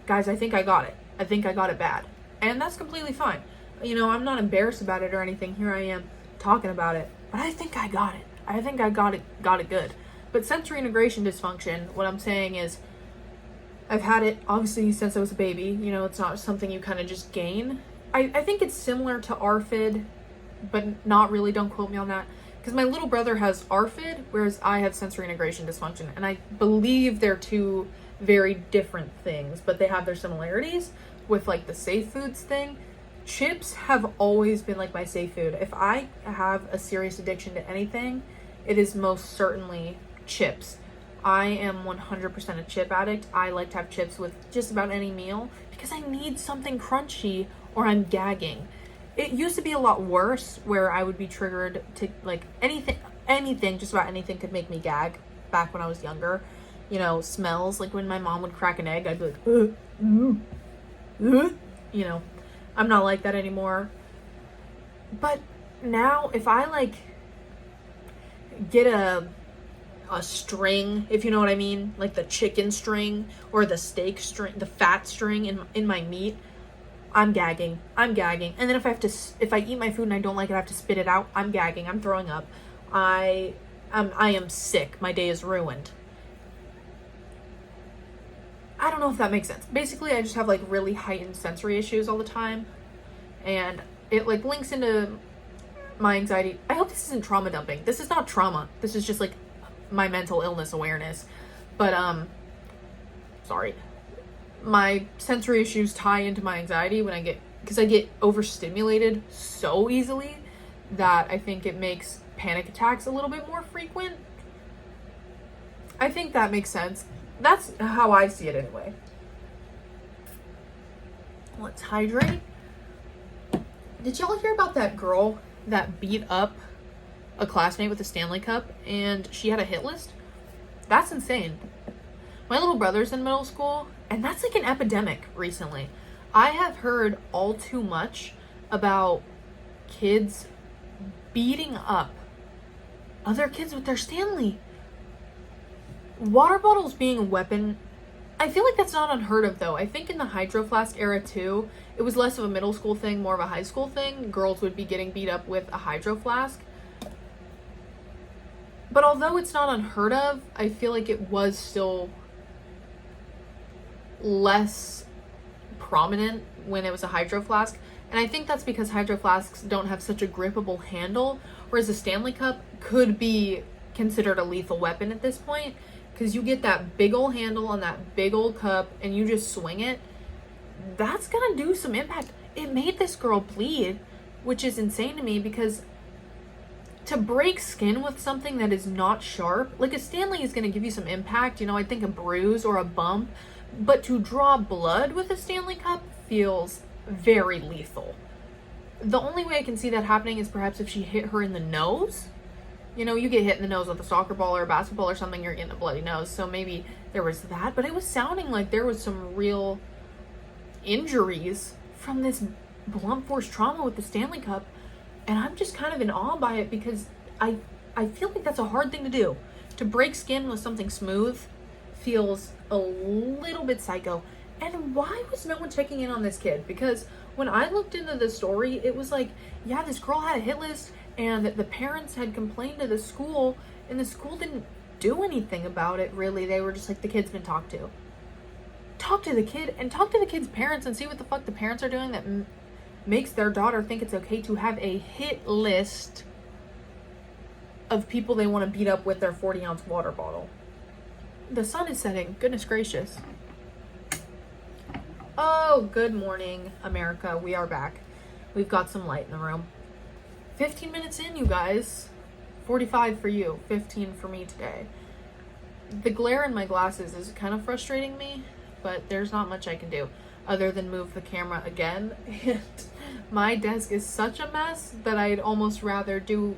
guys, I think I got it. I think I got it bad. And that's completely fine. You know, I'm not embarrassed about it or anything. Here I am talking about it. But I think I got it. I think I got it good. But sensory integration dysfunction, what I'm saying is, I've had it, obviously, since I was a baby. You know, it's not something you kind of just gain. I think it's similar to ARFID, but not really. Don't quote me on that. Because my little brother has ARFID, whereas I have sensory integration dysfunction. And I believe they're two very different things, but they have their similarities. With like the safe foods thing, chips have always been like my safe food. If I have a serious addiction to anything, it is most certainly chips. I am 100% a chip addict. I like to have chips with just about any meal because I need something crunchy or I'm gagging. It used to be a lot worse where I would be triggered to like anything, just about anything could make me gag back when I was younger. You know, smells, like when my mom would crack an egg, I'd be like, you know, I'm not like that anymore. But now if I like get a string, if you know what I mean, like the chicken string or the steak string, the fat string in my meat, I'm gagging. And then if I eat my food and I don't like it, I have to spit it out. I'm gagging. I'm throwing up. I am sick. My day is ruined. I don't know if that makes sense. Basically, I just have like really heightened sensory issues all the time. And it like links into my anxiety. I hope this isn't trauma dumping. This is not trauma. This is just like my mental illness awareness. But, sorry. My sensory issues tie into my anxiety because I get overstimulated so easily that I think it makes panic attacks a little bit more frequent. I think that makes sense. That's how I see it anyway. Let's hydrate. Did y'all hear about that girl that beat up a classmate with a Stanley Cup and she had a hit list? That's insane. My little brother's in middle school and that's like an epidemic recently. I have heard all too much about kids beating up other kids with their Stanley. Water bottles being a weapon I feel like that's not unheard of, though. I think in the Hydro Flask era, too, it was less of a middle school thing, more of a high school thing. Girls would be getting beat up with a Hydro Flask. But although it's not unheard of, I feel like it was still less prominent when it was a Hydro Flask. And I think that's because Hydro Flasks don't have such a grippable handle, whereas a Stanley Cup could be considered a lethal weapon at this point, because you get that big old handle on that big old cup and you just swing it. That's gonna do some impact. It made this girl bleed, which is insane to me, because to break skin with something that is not sharp, like a Stanley is gonna give you some impact, you know, I think a bruise or a bump, but to draw blood with a Stanley Cup feels very lethal. The only way I can see that happening is perhaps if she hit her in the nose. You know, you get hit in the nose with a soccer ball or a basketball or something, you're getting a bloody nose. So maybe there was that, but it was sounding like there was some real injuries from this blunt force trauma with the Stanley Cup. And I'm just kind of in awe by it, because I feel like that's a hard thing to do. To break skin with something smooth feels a little bit psycho. And why was no one checking in on this kid? Because when I looked into the story, it was like, yeah, this girl had a hit list and the parents had complained to the school, and the school didn't do anything about it, really. They were just like, the kid's been talked to. Talk to the kid and talk to the kid's parents and see what the fuck the parents are doing that makes their daughter think it's okay to have a hit list of people they want to beat up with their 40-ounce water bottle. The sun is setting. Goodness gracious. Oh, good morning, America. We are back. We've got some light in the room. 15 minutes in, you guys. 45 for you. 15 for me today. The glare in my glasses is kind of frustrating me, but there's not much I can do other than move the camera again. And my desk is such a mess that I'd almost rather do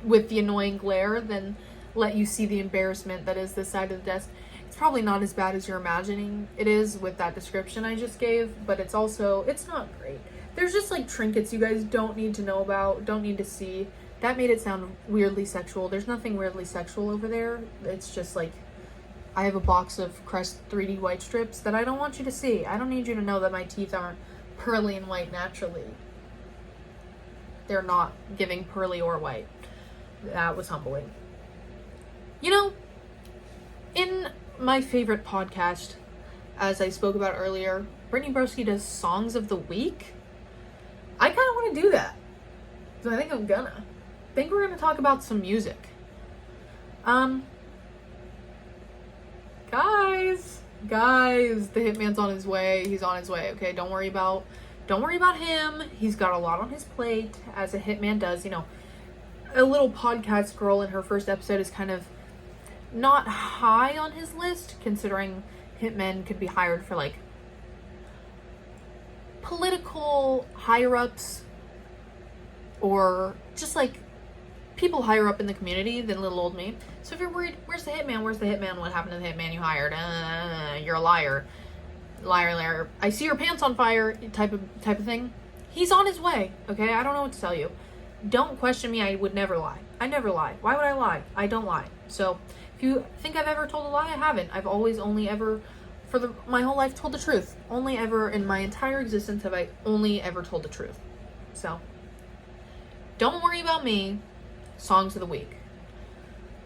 with the annoying glare than let you see the embarrassment that is this side of the desk. It's probably not as bad as you're imagining it is with that description I just gave, but it's not great. There's just like trinkets you guys don't need to know about, don't need to see. That made it sound weirdly sexual. There's nothing weirdly sexual over there. It's just like, I have a box of Crest 3D white strips that I don't want you to see. I don't need you to know that my teeth aren't pearly and white naturally. They're not giving pearly or white. That was humbling. You know, in my favorite podcast, as I spoke about earlier, Brittany Broski does Songs of the Week. I kind of want to do that. So I think I'm gonna. I think we're gonna talk about some music. Guys, the hitman's on his way. He's on his way, okay? Don't worry about him. He's got a lot on his plate, as a hitman does. You know, a little podcast girl in her first episode is kind of not high on his list, considering hitmen could be hired for, like, political higher-ups or just, like, people higher up in the community than little old me. So if you're worried, where's the hitman? What happened to the hitman you hired? You're a liar. Liar. I see your pants on fire type of thing. He's on his way, okay? I don't know what to tell you. Don't question me. I would never lie. I never lie. Why would I lie? I don't lie. So if you think I've ever told a lie, I haven't. I've always only ever, my whole life, told the truth. Only ever in my entire existence have I only ever told the truth. So don't worry about me. Songs of the week.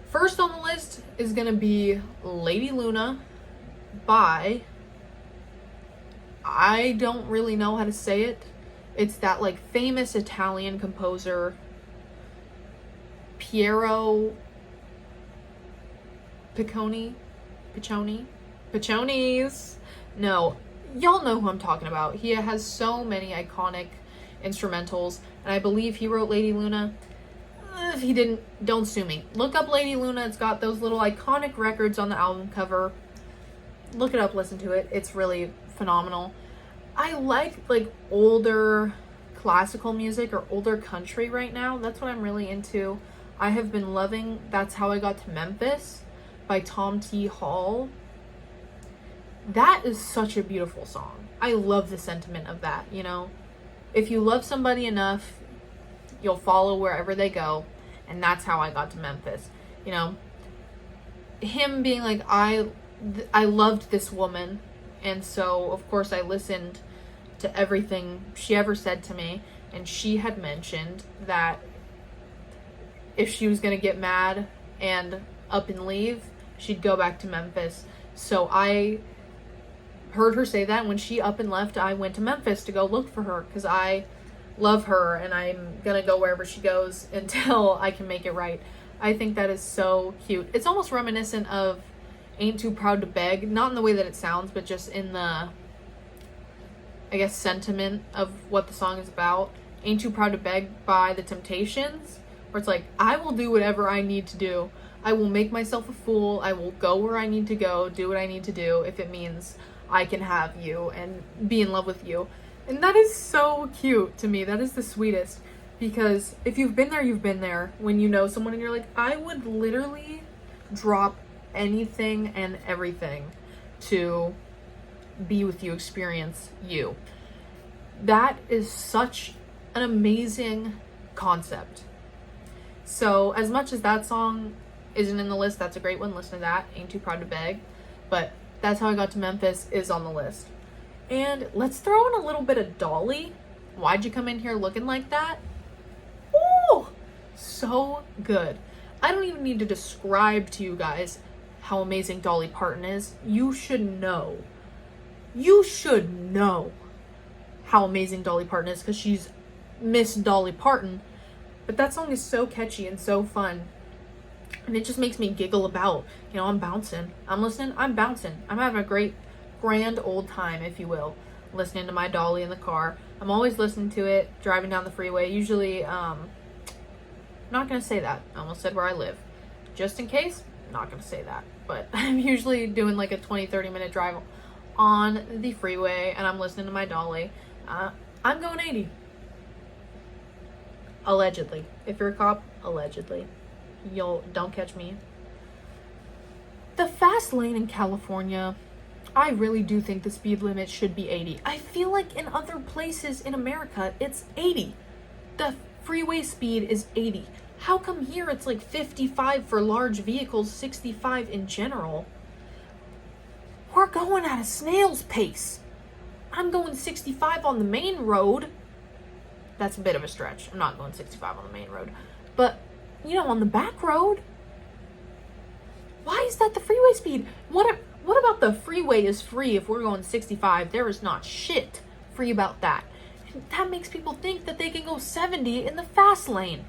First on the list is gonna be Lady Luna by, I don't really know how to say it. It's that like famous Italian composer Piero Piccioni's. No, y'all know who I'm talking about. He has so many iconic instrumentals, and I believe he wrote Lady Luna. If he didn't, don't sue me. Look up Lady Luna. It's got those little iconic records on the album cover. Look it up, listen to it. It's really phenomenal. I like older classical music or older country right now. That's what I'm really into. I have been loving That's How I Got to Memphis by Tom T. Hall. That is such a beautiful song. I love the sentiment of that, you know. If you love somebody enough, you'll follow wherever they go, and that's how I got to Memphis. You know, him being like, I I loved this woman, and so of course I listened to everything she ever said to me, and she had mentioned that if she was gonna get mad and up and leave, she'd go back to Memphis. So I heard her say that, and when she up and left, I went to Memphis to go look for her, because I love her, and I'm gonna go wherever she goes until I can make it right. I think that is so cute. It's almost reminiscent of Ain't Too Proud to Beg, not in the way that it sounds, but just in the, I guess, sentiment of what the song is about. Ain't Too Proud to Beg by The Temptations, where it's like, I will do whatever I need to do. I will make myself a fool. I will go where I need to go, do what I need to do, if it means I can have you and be in love with you. And that is so cute to me. That is the sweetest. Because if you've been there, you've been there. When you know someone and you're like, I would literally drop anything and everything to be with you, experience you. That is such an amazing concept. So as much as that song isn't in the list, that's a great one. Listen to that. Ain't Too Proud to Beg. But That's How I Got to Memphis is on the list. And let's throw in a little bit of Dolly. Why'd You Come In Here Looking Like That? Oh, so good. I don't even need to describe to you guys how amazing Dolly Parton is. You should know. You should know how amazing Dolly Parton is, because she's Miss Dolly Parton. But that song is so catchy and so fun. And it just makes me giggle about, I'm bouncing. I'm listening, I'm bouncing. I'm having a great, grand old time, if you will, listening to my Dolly in the car. I'm always listening to it, driving down the freeway. Usually, I'm not going to say that. I almost said where I live. Just in case, I'm not going to say that. But I'm usually doing like a 20-30 minute drive on the freeway, and I'm listening to my Dolly. I'm going 80. Allegedly. If you're a cop, allegedly. Don't catch me. The fast lane in California, I really do think the speed limit should be 80. I feel like in other places in America, it's 80. The freeway speed is 80. How come here it's like 55 for large vehicles, 65 in general? We're going at a snail's pace. I'm going 65 on the main road. That's a bit of a stretch. I'm not going 65 on the main road. But, on the back road, why is that the freeway speed? What about the freeway is free if we're going 65? There is not shit free about that. And that makes people think that they can go 70 in the fast lane.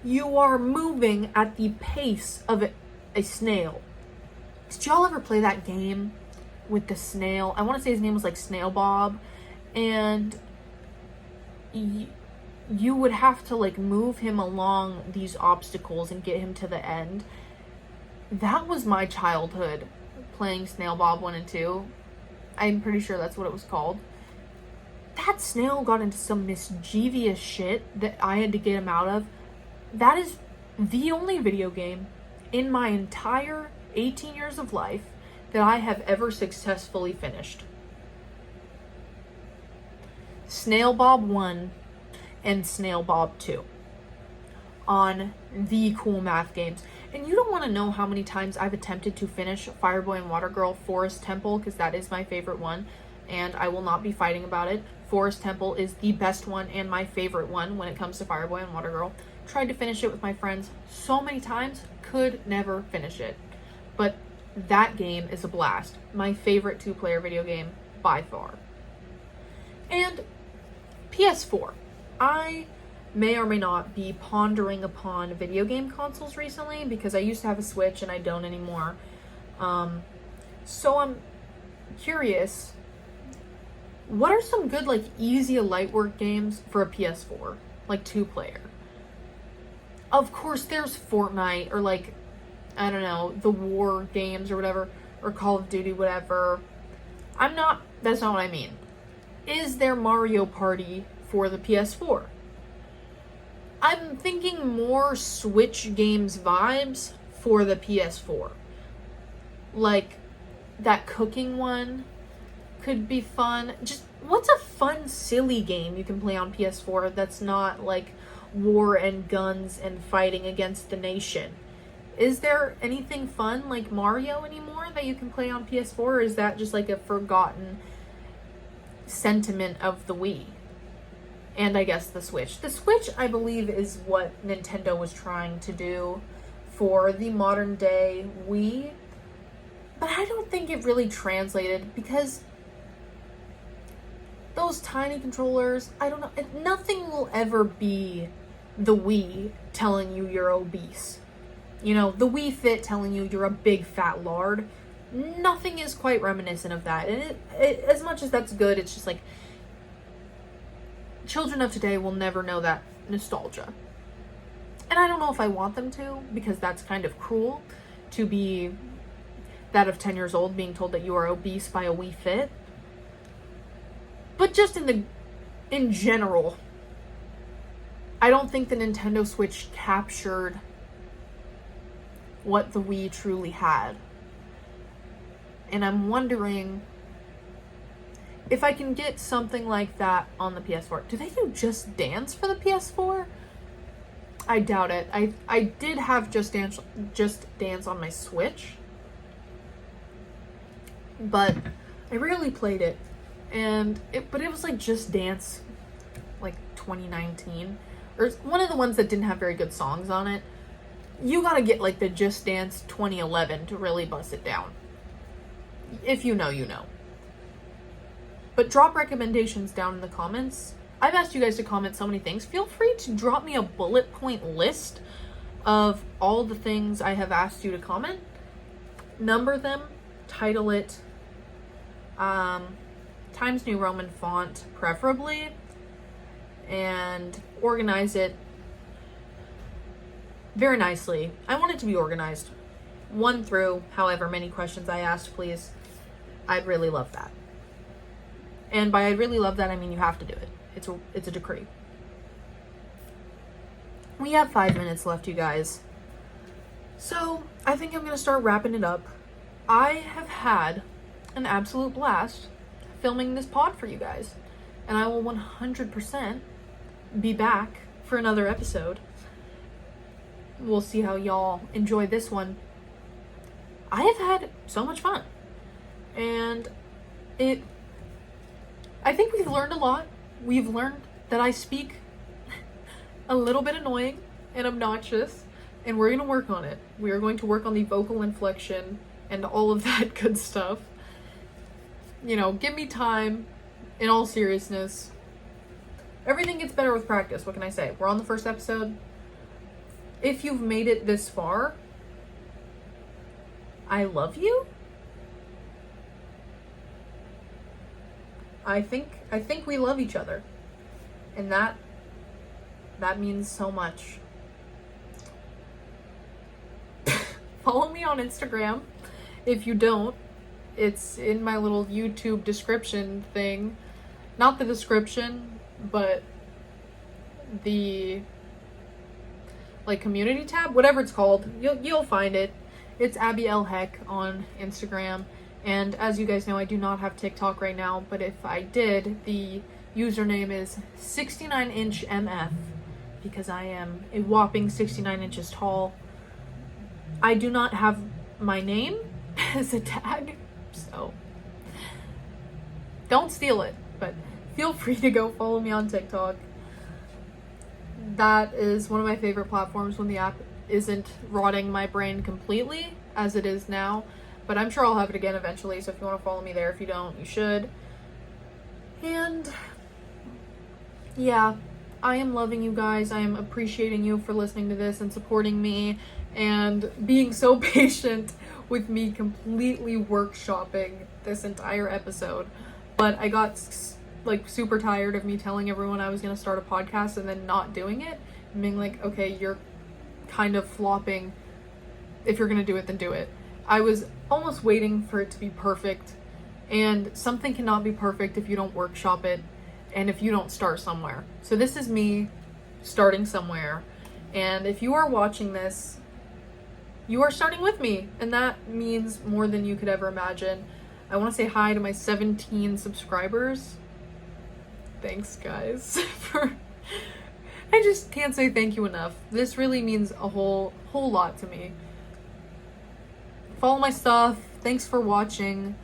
You are moving at the pace of a snail. Did y'all ever play that game with the snail? I want to say his name was like Snailbob. And you would have to like move him along these obstacles and get him to the end. That was my childhood, playing Snailbob 1 and 2. I'm pretty sure that's what it was called. That snail got into some mischievous shit that I had to get him out of. That is the only video game in my entire 18 years of life that I have ever successfully finished. Snailbob 1 and Snailbob 2 on the cool math games. And you don't want to know how many times I've attempted to finish Fireboy and Water Girl Forest Temple, because that is my favorite one, and I will not be fighting about it. Forest Temple is the best one and my favorite one when it comes to Fireboy and Water Girl. Tried to finish it with my friends so many times, could never finish it. But that game is a blast. My favorite 2-player video game by far. And PS4. I may or may not be pondering upon video game consoles recently, because I used to have a Switch and I don't anymore. So I'm curious, what are some good, like, easy light work games for a PS4? Like, 2-player. Of course, there's Fortnite, or like, I don't know, the war games or whatever, or Call of Duty, whatever. That's not what I mean. Is there Mario Party for the PS4? I'm thinking more Switch games vibes for the PS4. Like, that cooking one could be fun. Just, what's a fun, silly game you can play on PS4 that's not, like, war and guns and fighting against the nation? Is there anything fun like Mario anymore that you can play on PS4, or is that just like a forgotten sentiment of the Wii? And I guess the Switch. The Switch, I believe, is what Nintendo was trying to do for the modern day Wii. But I don't think it really translated, because those tiny controllers, I don't know, nothing will ever be the Wii telling you you're obese. You know, the Wii Fit telling you you're a big fat lard. Nothing is quite reminiscent of that. And as much as that's good, it's just like, children of today will never know that nostalgia. And I don't know if I want them to, because that's kind of cruel to be that of 10 years old being told that you are obese by a Wii Fit. But just in general, I don't think the Nintendo Switch captured what the Wii truly had. And I'm wondering if I can get something like that on the PS4. Do they do Just Dance for the PS4? I doubt it. I did have Just Dance on my Switch, but I rarely played it. But it was like Just Dance, like 2019, or one of the ones that didn't have very good songs on it. You gotta get like the Just Dance 2011 to really bust it down. If you know, you know. But drop recommendations down in the comments. I've asked you guys to comment so many things. Feel free to drop me a bullet point list of all the things I have asked you to comment. Number them, title it, Times New Roman font preferably, and organize it very nicely. I want it to be organized 1 through however many questions I asked, please. I'd really love that. And by I'd really love that, I mean you have to do it. It's a decree. We have 5 minutes left, you guys. So I think I'm going to start wrapping it up. I have had an absolute blast filming this pod for you guys. And I will 100% be back for another episode. We'll see how y'all enjoy this one. I have had so much fun. And I think we've learned a lot. We've learned that I speak a little bit annoying and obnoxious, and we're going to work on it. We are going to work on the vocal inflection and all of that good stuff. You know, give me time. In all seriousness, everything gets better with practice. What can I say? We're on the first episode. If you've made it this far, I love you. I think we love each other. And that means so much. Follow me on Instagram. If you don't, it's in my little YouTube description thing. Not the description, but the like community tab, whatever it's called. You'll find it. It's Abby L. Heck on Instagram. And as you guys know, I do not have TikTok right now, but if I did, the username is 69inchmf, because I am a whopping 69 inches tall. I do not have my name as a tag, so don't steal it, but feel free to go follow me on TikTok. That is one of my favorite platforms when the app isn't rotting my brain completely, as it is now. But I'm sure I'll have it again eventually, so if you want to follow me there, if you don't, you should. And yeah, I am loving you guys. I am appreciating you for listening to this and supporting me and being so patient with me completely workshopping this entire episode. But I got like super tired of me telling everyone I was going to start a podcast and then not doing it. And being like, okay, you're kind of flopping. If you're going to do it, then do it. I was almost waiting for it to be perfect, and something cannot be perfect if you don't workshop it and if you don't start somewhere. So this is me starting somewhere, and if you are watching this, you are starting with me, and that means more than you could ever imagine. I want to say hi to my 17 subscribers. Thanks, guys. I just can't say thank you enough. This really means a whole lot to me. Follow my stuff. Thanks for watching.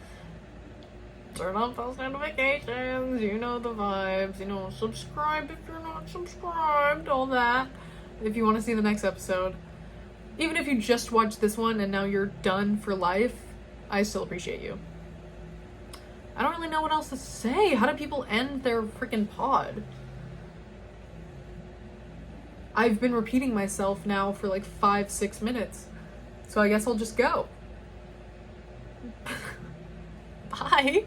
Turn on post notifications. You know the vibes. You know, subscribe if you're not subscribed. All that. If you want to see the next episode. Even if you just watched this one and now you're done for life, I still appreciate you. I don't really know what else to say. How do people end their freaking pod? I've been repeating myself now for like 5-6 minutes. So I guess I'll just go. Bye.